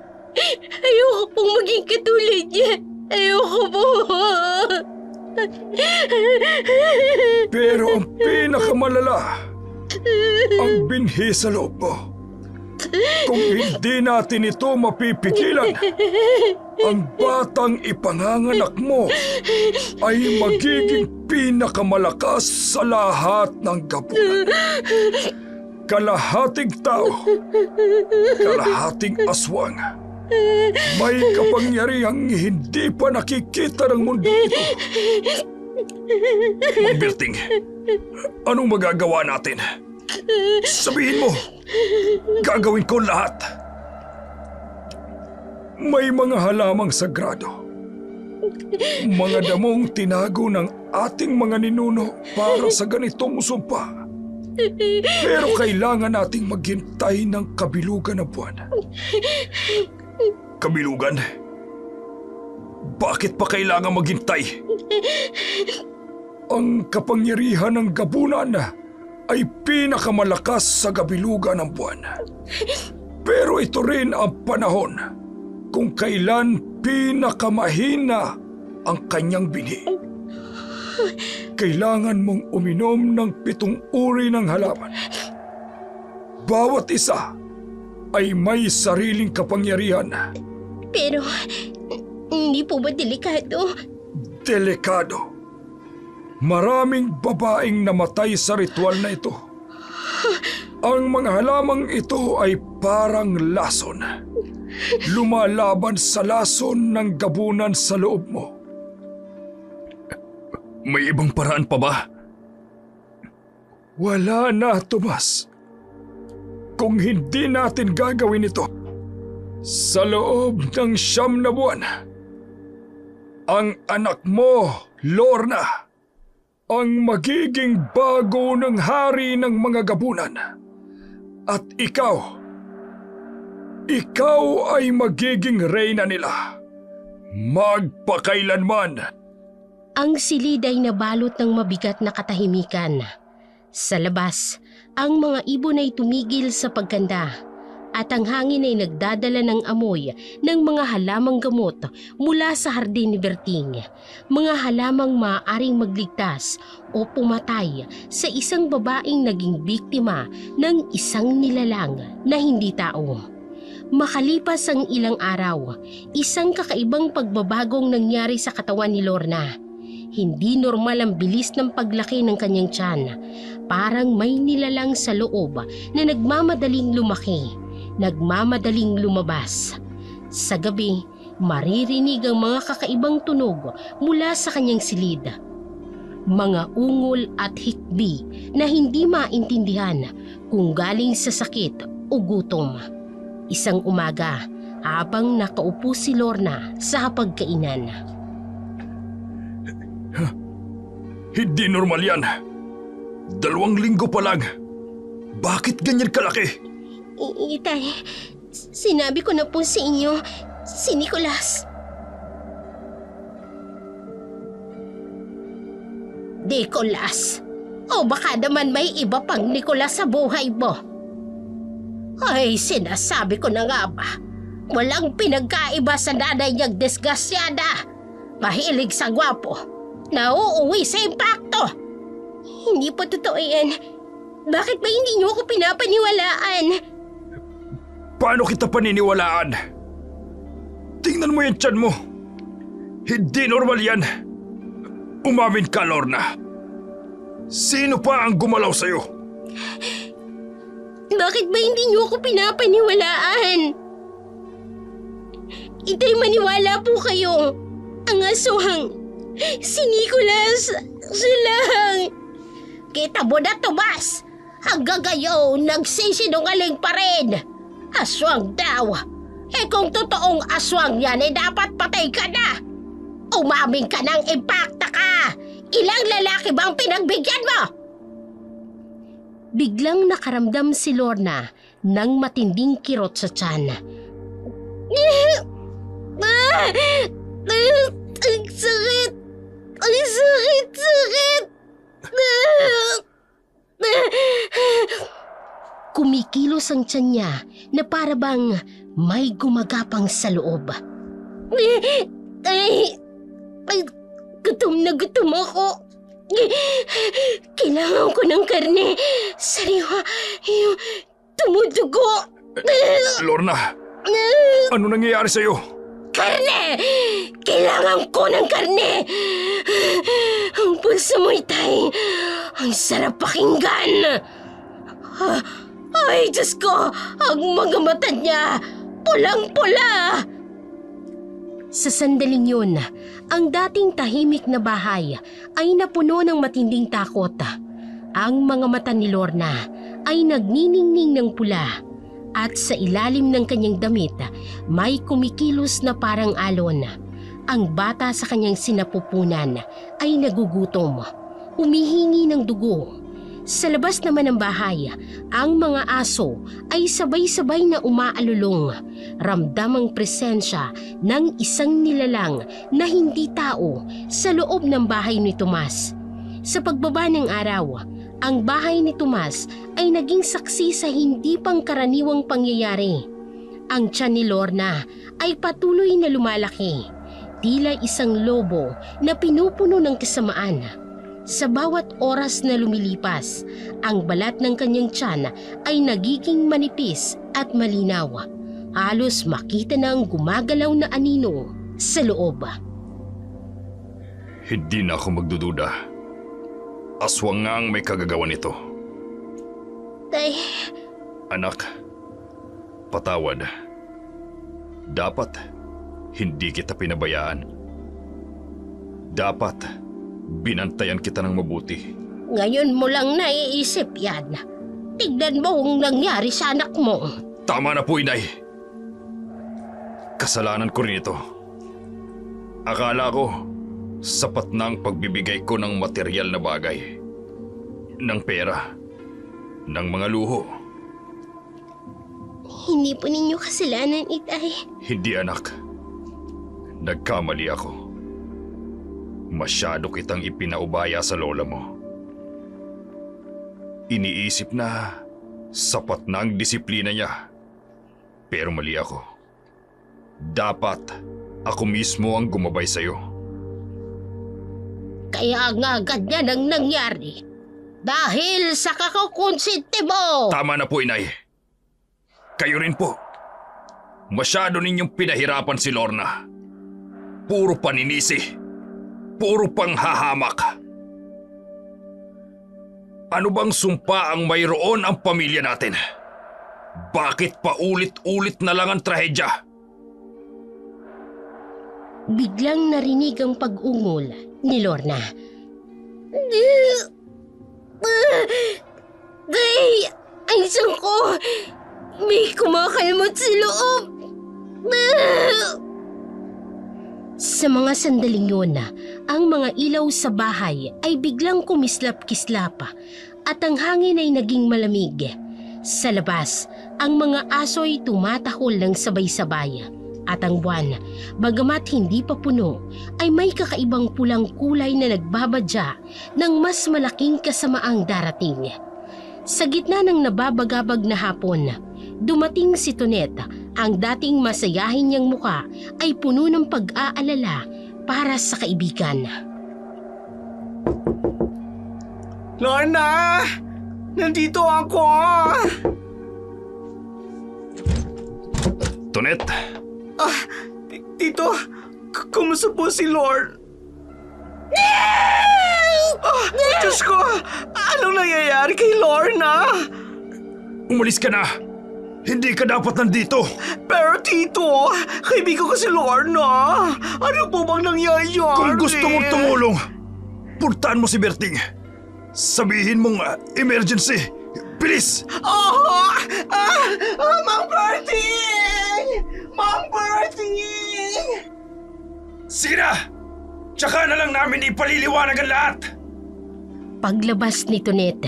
S2: Ayoko pong maging katulad niya. Ayoko po.
S1: Pero ang pinakamalala, ang binhi sa loob mo. Kung hindi natin ito mapipigilan, ang batang ipanganganak mo ay magiging pinakamalakas sa lahat ng gabunan. Kalahating tao, kalahating aswang. May kapangyarihang hindi pa nakikita ng mundo ito. Magbirting, anong magagawa natin? Sabihin mo, gagawin ko lahat. May mga halamang sagrado, mga damong tinago ng ating mga ninuno para sa ganitong sumpa. Pero kailangan nating maghintay ng kabilugan ng buwan. Kabilugan? Bakit pa kailangan maghintay? Ang kapangyarihan ng gabunan ay pinakamalakas sa kabilugan ng buwan. Pero ito rin ang panahon kung kailan pinakamahina ang kanyang binhi. Kailangan mong uminom ng 7 uri ng halaman. Bawat isa ay may sariling kapangyarihan.
S2: Pero, hindi po ba delikado?
S1: Delikado. Maraming babaeng namatay sa ritual na ito. Ang mga halamang ito ay parang lason. Lumalaban sa lason ng gabunan sa loob mo. May ibang paraan pa ba? Wala na, Tomas. Kung hindi natin gagawin ito, sa loob ng 9 na buwan, ang anak mo, Lorna, ang magiging bago ng hari ng mga gabunan. At ikaw ay magiging reyna nila. Magpakailanman.
S2: Ang silid ay nabalot ng mabigat na katahimikan. Sa labas, ang mga ibon ay tumigil sa pagkanda at ang hangin ay nagdadala ng amoy ng mga halamang gamot mula sa hardin ni Berting. Mga halamang maaaring magligtas o pumatay sa isang babaeng naging biktima ng isang nilalang na hindi tao. Makalipas ang ilang araw, isang kakaibang pagbabagong nangyari sa katawan ni Lorna. Hindi normal ang bilis ng paglaki ng kanyang tiyan. Parang may nilalang sa loob na nagmamadaling lumaki, nagmamadaling lumabas. Sa gabi, maririnig ang mga kakaibang tunog mula sa kanyang silid. Mga ungol at hikbi na hindi maintindihan kung galing sa sakit o gutom. Isang umaga, habang nakaupo si Lorna sa hapagkainan.
S1: Hindi normal yan. 2 linggo pa lang. Bakit ganyan kalaki?
S2: Itay, sinabi ko na po sa inyo, si Nicolas. Nicolas? O baka naman may iba pang Nicolas sa buhay mo? Ay, sinasabi ko na nga ba, walang pinagkaiba sa nanay niyang disgrasyada. Mahilig sa gwapo, nauuwi sa impakto. Hindi po totoo yan. Bakit ba hindi niyo ako pinapaniwalaan?
S1: Paano kita paniniwalaan? Tingnan mo yung tiyan mo. Hindi normal yan. Umamin ka, Lorna. Sino pa ang gumalaw sa'yo?
S2: Bakit ba hindi niyo ako pinapaniwalaan? Itay, maniwala po kayo. Ang aswang, si Nicolas, siya lang. Kita mo na, Tomas. Hanggang ngayon, nagsisinungaling pa rin. Aswang daw. Eh kung totoong aswang yan, dapat patay ka na. Umaming ka ng impacta ka. Ilang lalaki bang pinagbigyan mo? Biglang nakaramdam si Lorna ng matinding kirot sa tiyan. Ang sakit! Ang sakit! Kumikilos ang tiyan niya na para bang may gumagapang sa loob. Gutom na gutom ako. Kailangan ko ng karne. Sariwa yung tumudugo.
S1: Lorna, ano nangyayari sa'yo?
S2: Karne! Kailangan ko ng karne! Ang pulsa mo'y tay. Ang sarap pakinggan. Ay, Diyos ko! Ang mga mata niya, pulang-pula! Sa sandaling yun, ang dating tahimik na bahay ay napuno ng matinding takot. Ang mga mata ni Lorna ay nagniningning ng pula at sa ilalim ng kanyang damit may kumikilos na parang alon. Ang bata sa kanyang sinapupunan ay nagugutom, humihingi ng dugo. Sa labas naman ng bahay, ang mga aso ay sabay-sabay na umaalulong. Ramdam ang presensya ng isang nilalang na hindi tao sa loob ng bahay ni Tomas. Sa pagbaba ng araw, ang bahay ni Tomas ay naging saksi sa hindi pangkaraniwang pangyayari. Ang tiyan ni Lorna ay patuloy na lumalaki, tila isang lobo na pinupuno ng kasamaan. Sa bawat oras na lumilipas, ang balat ng kanyang tiyan ay nagiging manipis at malinaw. Halos makita na ang gumagalaw na anino sa loob.
S1: Hindi na ako magdududa. Aswang nga ang may kagagawan nito.
S2: Tay,
S1: Anak, patawad. Dapat hindi kita pinabayaan. Dapat binantayan kita ng mabuti.
S2: ngayon mo lang naiisip yan. Tignan mo ang nangyari sa anak mo.
S1: Tama na po, Inay. Kasalanan ko rin ito. Akala ko, sapat na ang pagbibigay ko ng material na bagay. Ng pera. Ng mga luho.
S2: Hindi po ninyo kasalanan, Itay.
S1: Hindi, anak. Nagkamali ako. Masyado kitang ipinaubaya sa lola mo. Iniisip na sapat na ang disiplina niya. Pero mali ako. Dapat ako mismo ang gumabay sa'yo.
S2: Kaya nga ganyan ang nangyari. Dahil sa kakakonsente mo.
S1: Tama na po, Inay. Kayo rin po. Masyado ninyong pinahirapan si Lorna. Puro paninisi. Puro panghahamak. Ano bang sumpa ang mayroon ang pamilya natin? Bakit paulit-ulit na lang ang trahedya?
S2: Biglang narinig ang pag-ungol ni Lorna. Day! Ang isang ko! May kumakalmot sa loob! Sa mga sandaling yun, ang mga ilaw sa bahay ay biglang kumislap-kislap at ang hangin ay naging malamig. Sa labas, ang mga aso ay tumatahol ng sabay-sabay at ang buwan, bagamat hindi pa puno, ay may kakaibang pulang kulay na nagbabadya ng mas malaking kasamaang darating. Sa gitna ng nababagabag na hapon, dumating si Tonet. Ang dating masayahin niyang muka ay puno ng pag-aalala para sa kaibigan.
S3: Lorna! Nandito ako!
S1: Tonet,
S3: Tito, kumusta po si Lord? Diyos ko! Anong nangyayari kay Lorna?
S1: umalis ka na! Hindi ka dapat nandito!
S3: Pero Tito, kaibigan ko si Lorna. Ano po bang nangyayari?
S1: Kung gusto mong tumulong, puntaan mo si Berting. Sabihin mong emergency. Bilis!
S3: Mang Berting! Mang Berting!
S1: Sige na! Tsaka na lang namin ipaliliwanag ang lahat!
S2: Paglabas ni Tonet,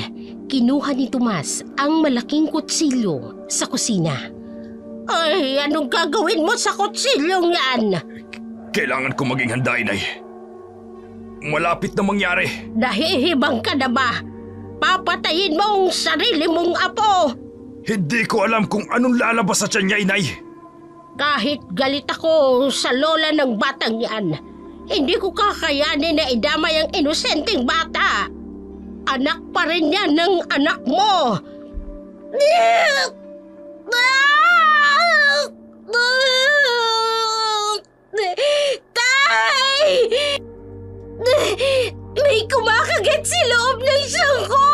S2: kinuha ni Tomas ang malaking kutsilyo sa kusina. Ay, anong gagawin mo sa kutsilyong yan?
S1: Kailangan ko maging handa, Inay. Malapit na mangyari.
S2: Nahihibang ka na ba? Papatayin mo ang sarili mong apo!
S1: Hindi ko alam kung anong lalabas sa tiyan niya, Inay.
S2: Kahit galit ako sa lola ng batang yan, hindi ko kakayanin na idamay ang inosenteng bata. Anak pa rin yan ng anak mo. Tay! May kumakagat sa loob ng sangko!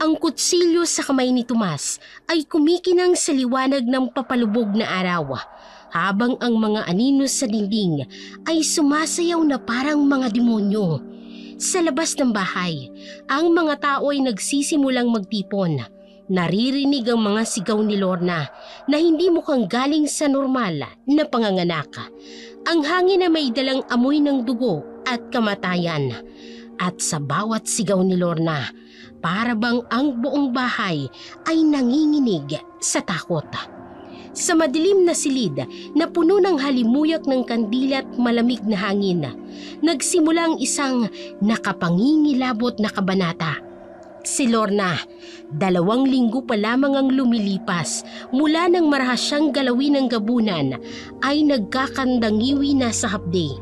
S2: Ang kutsilyo sa kamay ni Tomas ay kumikinang sa liwanag ng papalubog na araw, habang ang mga anino sa dingding ay sumasayaw na parang mga demonyo. Sa labas ng bahay, ang mga tao ay nagsisimulang magtipon. Naririnig ang mga sigaw ni Lorna na hindi mukhang galing sa normal na panganganak. Ang hangin na may dalang amoy ng dugo at kamatayan. At sa bawat sigaw ni Lorna, para bang ang buong bahay ay nanginginig sa takot. Sa madilim na silid na puno ng halimuyak ng kandila at malamig na hangin, nagsimula ang isang nakapangingilabot na kabanata. Si Lorna, 2 linggo pa lamang ang lumilipas mula nang marahas siyang galawin ng gabunan, ay nagkakandangiwi na sa hapde.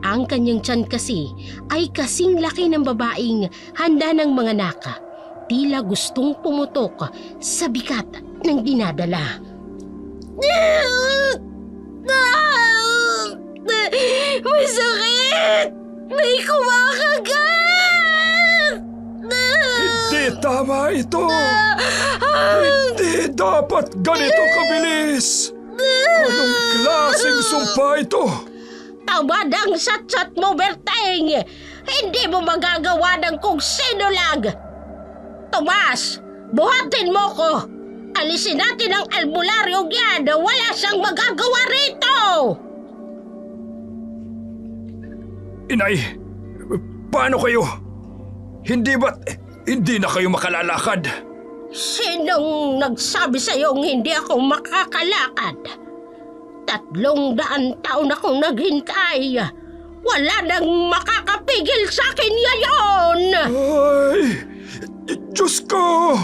S2: Ang kanyang tiyan kasi ay kasing laki ng babaeng handa ng mga naka. Tila gustong pumutok sa bigat ng dinadala. Masakit! May kumakagat!
S1: Hindi tama ito! Hindi dapat ganito kabilis! Anong klaseng sumpa ito?
S2: Tamad ang satsat mo, Berteng! Hindi mo magagawa ng kung sino lang! Tomas, buhatin mo ko! Alisin natin ang albularyong yan na wala siyang magagawa rito!
S1: Inay, paano kayo? Hindi na kayo makalalakad?
S2: Sinong nagsabi sa'yong hindi ako makakalakad? 300 taon akong naghintay. Wala nang makakapigil sa akin ngayon!
S1: Ay! Diyos ko!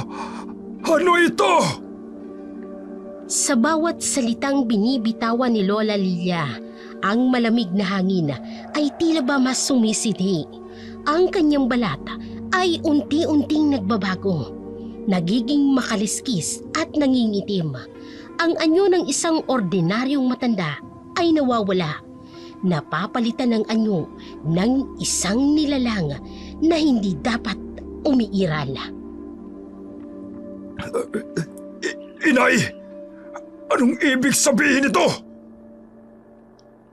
S1: Ano ito?
S2: Sa bawat salitang binibitawan ni Lola Lilia, ang malamig na hangin ay tila ba mas sumisidhi. Ang kanyang balat ay unti-unting nagbabago. Nagiging makaliskis at nangingitim. Ang anyo ng isang ordinaryong matanda ay nawawala. Napapalitan ng anyo ng isang nilalang na hindi dapat umiiral.
S1: Inay! Anong ibig sabihin nito?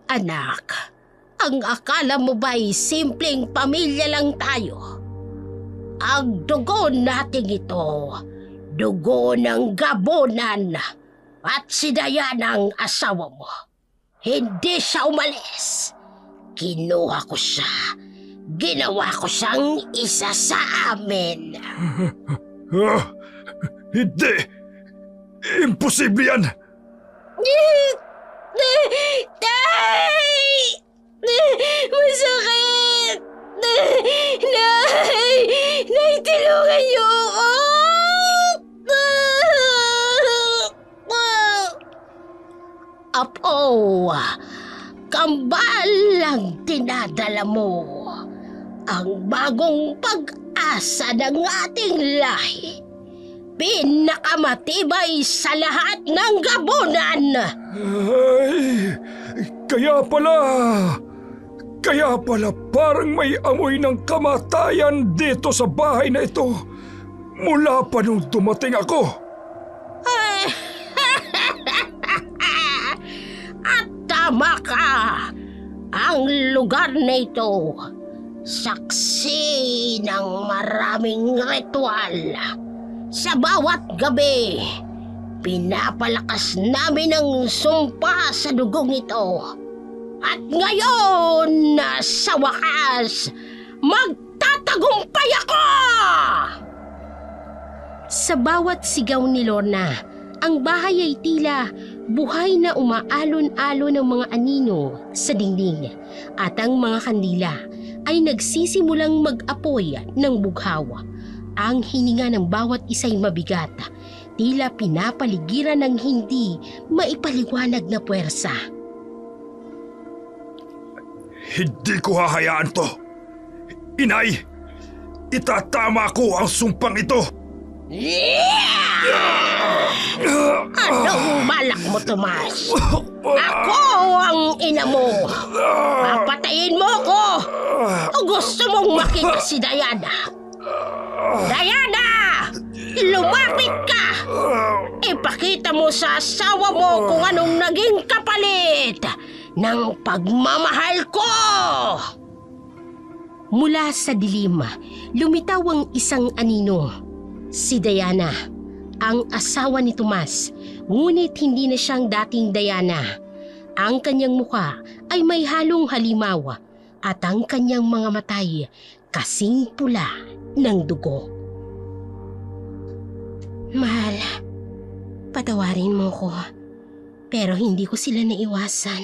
S2: Anak, ang akala mo ba'y simpleng pamilya lang tayo? Ang dugo natin ito, dugo ng gabonan, at sinaya ng asawa mo. Hindi siya umalis. Kinuha ko siya. Ginawa ko siyang isa sa amin.
S1: Hindi! Imposible yan!
S2: Tay! Masakit! Nay! Nay, tulungan niyo ako! Apo, kambal ang dinadala mo. Ang bagong pag-asa ng ating lahi. Pinakamatibay sa lahat ng gabunan.
S1: Ay! Kaya pala parang may amoy ng kamatayan dito sa bahay na ito mula pa nung dumating ako.
S2: At tama ka. Ang lugar na ito saksi ng maraming ritual. Sa bawat gabi, pinapalakas namin ang sumpa sa dugong ito. At ngayon, sa wakas, magtatagumpay ako! Sa bawat sigaw ni Lorna, ang bahay ay tila buhay na umaalon-alon ng mga anino sa dingding at ang mga kandila ay nagsisimulang mag-apoy ng bughaw. Ang hininga ng bawat isa'y mabigat, tila pinapaligiran ng hindi maipaliwanag na puwersa.
S1: Hindi ko hahayaan to. Inay, itatama ko ang sumpang ito.
S2: Anong balak mo, Tomas? Ako ang ina mo. Papatayin mo ko. O gusto mong makita si Diana? Diana! Lumapit ka! Ipakita mo sa asawa mo kung anong naging kapalit ng pagmamahal ko! Mula sa dilim, lumitaw ang isang anino. Si Diana, ang asawa ni Tomas, ngunit hindi na siyang dating Diana. Ang kanyang mukha ay may halong halimaw at ang kanyang mga matay kasing pula ng dugo. Mahal, patawarin mo ko, pero hindi ko sila naiwasan.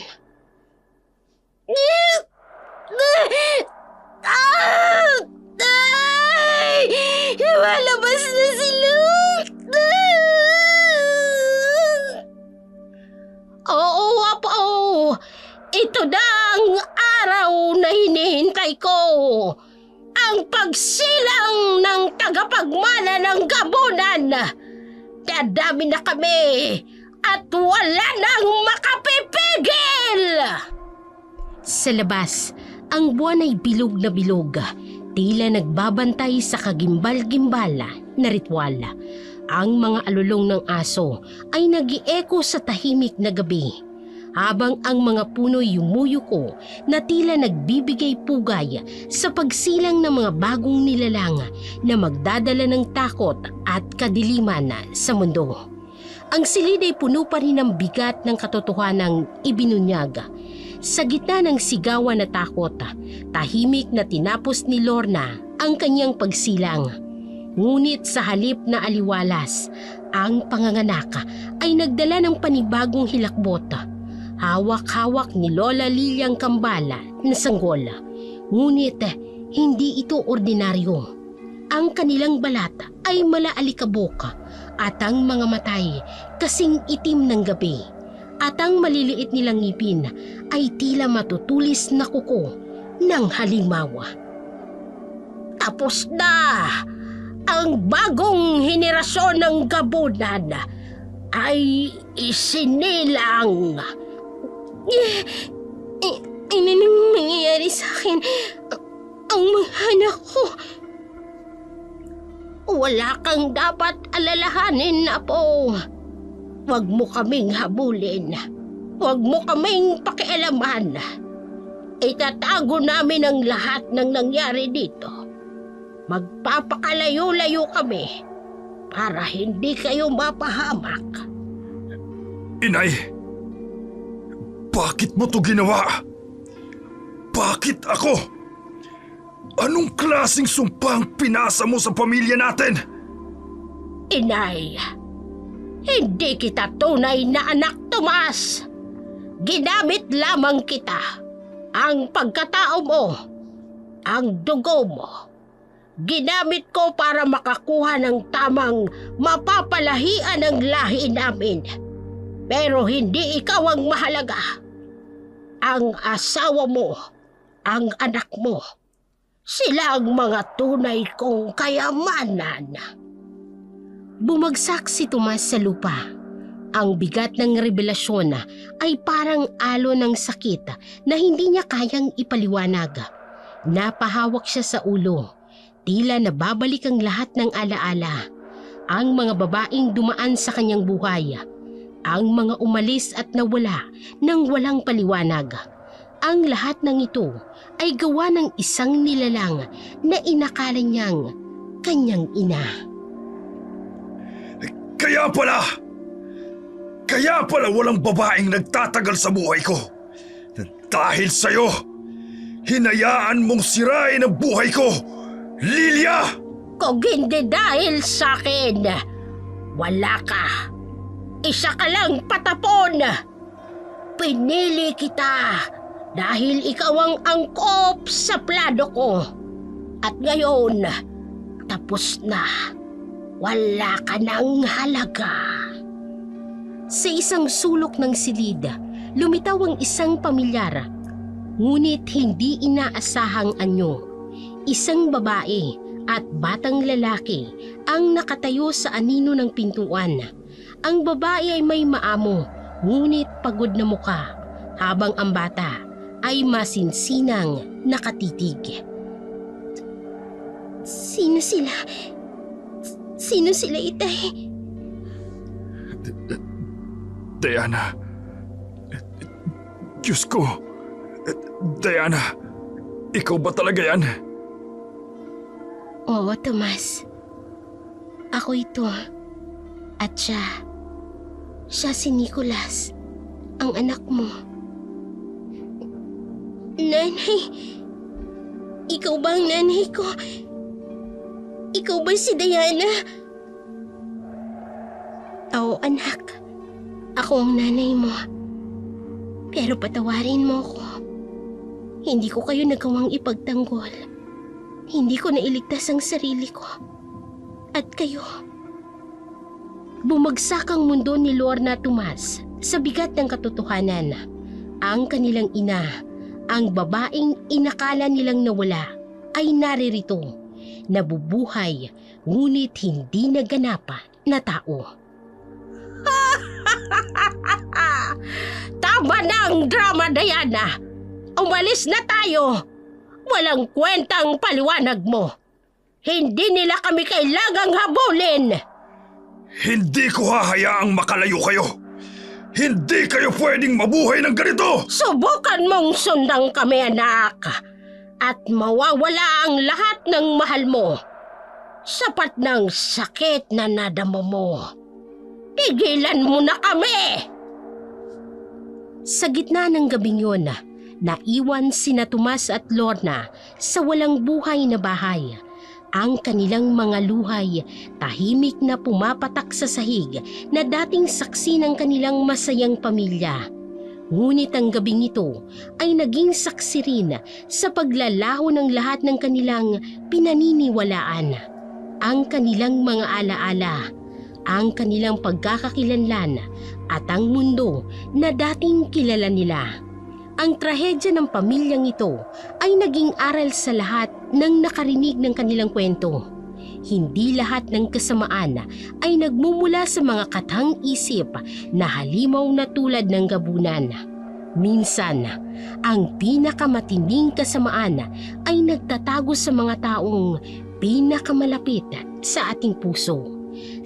S2: Lumalabas na sila! Oo, Apo! Ito na ang araw na hinihintay ko! Ang pagsilang ng tagapagmana ng gabunan! Dadami na kami at wala nang makapipigil! Sa labas, ang buwan ay bilog na bilog. Tila nagbabantay sa kagimbal-gimbal na ritual. Ang mga alulong ng aso ay nag-i-echo sa tahimik na gabi, habang ang mga puno'y yumuyuko na tila nagbibigay pugay sa pagsilang ng mga bagong nilalang na magdadala ng takot at kadiliman sa mundo. Ang silid ay puno pa rin ng bigat ng katotohanang ibinunyag. Sa gitna ng sigawan na takot, tahimik na tinapos ni Lorna ang kanyang pagsilang. Ngunit sa halip na aliwalas, ang panganganak ay nagdala ng panibagong hilakbot. Hawak-hawak ni Lola Liliang Kambala na sanggol. Ngunit hindi ito ordinaryo. Ang kanilang balat ay malaalikabok at ang mga matay kasing itim ng gabi. At ang maliliit nilang ngipin ay tila matutulis na kuko ng halimawa. Tapos na! Ang bagong henerasyon ng gabunan ay isinilang. Ano nang mangyayari sa akin? Ang mga anak ko. Wala kang dapat alalahanin, Apo. Huwag mo kaming habulin. Huwag mo kaming pakialaman. Itatago namin ang lahat ng nangyari dito. Magpapakalayo-layo kami para hindi kayo mapahamak.
S1: Inay, bakit mo to ginawa? Bakit ako? Anong klaseng sumpang pinasa mo sa pamilya natin?
S2: Inay, hindi kita tunay na anak, Tomas. Ginamit lamang kita. Ang pagkatao mo, ang dugo mo. Ginamit ko para makakuha ng tamang mapapalahian ng lahi namin. Pero hindi ikaw ang mahalaga. Ang asawa mo, ang anak mo, sila ang mga tunay kong kayamanan. Bumagsak si Tomas sa lupa. Ang bigat ng revelasyon ay parang alon ng sakit na hindi niya kayang ipaliwanag. Napahawak siya sa ulo. Tila nababalik ang lahat ng alaala. Ang mga babaeng dumaan sa kanyang buhay. Ang mga umalis at nawala nang walang paliwanag. Ang lahat ng ito ay gawa ng isang nilalang na inakala niyang kanyang ina.
S1: Kaya pala walang babaeng nagtatagal sa buhay ko. Dahil sa'yo, hinayaan mong sirain ang buhay ko, Lilia!
S2: Kung hindi dahil sa akin, wala ka. Isa ka lang patapon. Pinili kita dahil ikaw ang angkop sa plano ko. At ngayon, tapos na. Wala ka ng halaga. Sa isang sulok ng silid, lumitaw ang isang pamilyar. Ngunit hindi inaasahang anyo. Isang babae at batang lalaki ang nakatayo sa anino ng pintuan. Ang babae ay may maamo, ngunit pagod na muka, habang ang bata ay masinsinang nakatitig. Sino sila? Sino sila, Itay?
S1: Diana. Diyos ko. Diana, ikaw ba talaga yan?
S2: Oo, Tomas. Ako ito. At siya si Nicolas, ang anak mo. Nanay, ikaw ba ang nanay ko? Ikaw ba si Diana? Oo, anak. Ako ang nanay mo. Pero patawarin mo ako. Hindi ko kayo nagawang ipagtanggol. Hindi ko nailigtas ang sarili ko. At kayo. Bumagsak ang mundo ni Lorna Tomas sa bigat ng katotohanan. Ang kanilang ina, ang babaeng inakala nilang nawala, ay naririto, nabubuhay, ngunit hindi naganapa na tao. Tama na ang drama, Diana! Umalis na tayo! Walang kwentang paliwanag mo! Hindi nila kami kailangang habulin!
S1: Hindi ko hahayaang makalayo kayo! Hindi kayo pwedeng mabuhay ng ganito!
S2: Subukan mong sundan kami, anak! At mawawala ang lahat ng mahal mo! Sapat ng sakit na nadama mo! Tigilan mo na kami! Sa gitna ng gabing yun, naiwan sina Tomas at Lorna sa walang buhay na bahay. Ang kanilang mga luhay, tahimik na pumapatak sa sahig na dating saksi ng kanilang masayang pamilya. Ngunit ang gabing ito ay naging saksi rin sa paglalaho ng lahat ng kanilang pinaniniwalaan. Ang kanilang mga alaala, ang kanilang pagkakakilanlan at ang mundo na dating kilala nila. Ang trahedya ng pamilyang ito ay naging aral sa lahat ng nakarinig ng kanilang kwento. Hindi lahat ng kasamaan ay nagmumula sa mga katang isip na halimaw na tulad ng gabunan. Minsan, ang pinakamatinding kasamaan ay nagtatago sa mga taong pinakamalapit sa ating puso.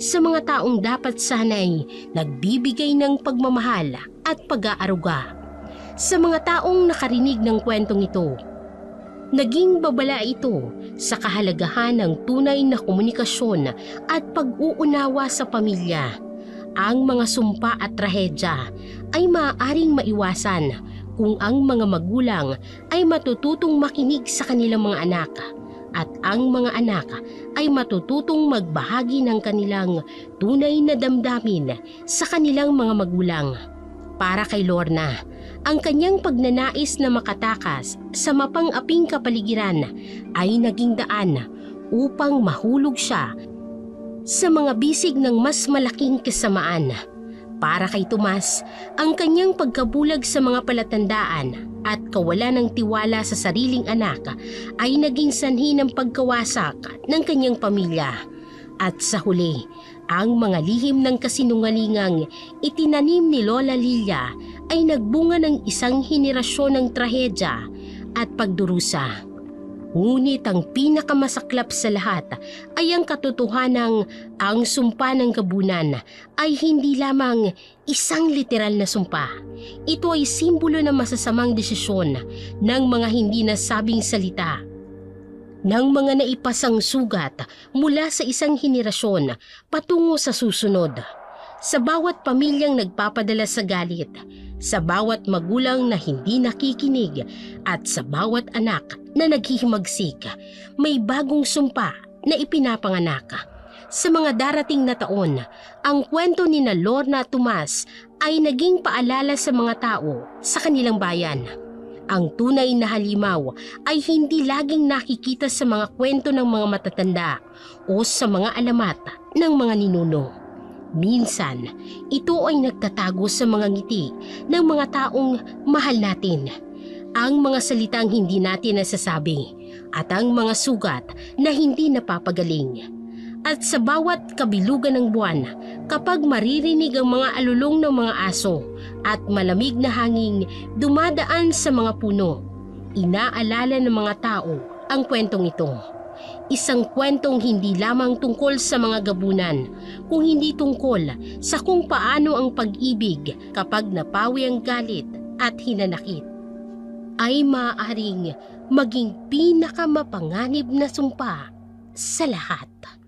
S2: Sa mga taong dapat sanay nagbibigay ng pagmamahal at pag-aaruga. Sa mga taong nakarinig ng kwentong ito, naging babala ito sa kahalagahan ng tunay na komunikasyon at pag-uunawa sa pamilya. Ang mga sumpa at trahedya ay maaaring maiwasan kung ang mga magulang ay matututong makinig sa kanilang mga anak at ang mga anak ay matututong magbahagi ng kanilang tunay na damdamin sa kanilang mga magulang. Para kay Lorna, ang kanyang pagnanais na makatakas sa mapang-aping kapaligiran ay naging daan upang mahulog siya sa mga bisig ng mas malaking kasamaan. Para kay Tomas, ang kanyang pagkabulag sa mga palatandaan at kawalan ng tiwala sa sariling anak ay naging sanhi ng pagkawasak ng kanyang pamilya. At sa huli, ang mga lihim ng kasinungalingang itinanim ni Lola Lilia ay nagbunga ng isang henerasyon ng trahedya at pagdurusa. Ngunit ang pinakamasaklap sa lahat ay ang katotohanang ang sumpa ng gabunan ay hindi lamang isang literal na sumpa. Ito ay simbolo ng masasamang desisyon ng mga hindi nasabing salita, ng mga naipasang sugat mula sa isang henerasyon patungo sa susunod. Sa bawat pamilyang nagpapadala sa galit, sa bawat magulang na hindi nakikinig at sa bawat anak na naghihimagsik, may bagong sumpa na ipinapanganak. Sa mga darating na taon, ang kwento ni na Lorna at Tomas ay naging paalala sa mga tao sa kanilang bayan. Ang tunay na halimaw ay hindi laging nakikita sa mga kwento ng mga matatanda o sa mga alamat ng mga ninuno. Minsan, ito ay nagtatago sa mga ngiti ng mga taong mahal natin, ang mga salitang hindi natin nasasabi at ang mga sugat na hindi napapagaling. At sa bawat kabilugan ng buwan, kapag maririnig ang mga alulong ng mga aso at malamig na hangin dumadaan sa mga puno, inaalala ng mga tao ang kwentong ito. Isang kwentong hindi lamang tungkol sa mga gabunan, kung hindi tungkol sa kung paano ang pag-ibig kapag napawi ang galit at hinanakit ay maaaring maging pinakamapanganib na sumpa sa lahat.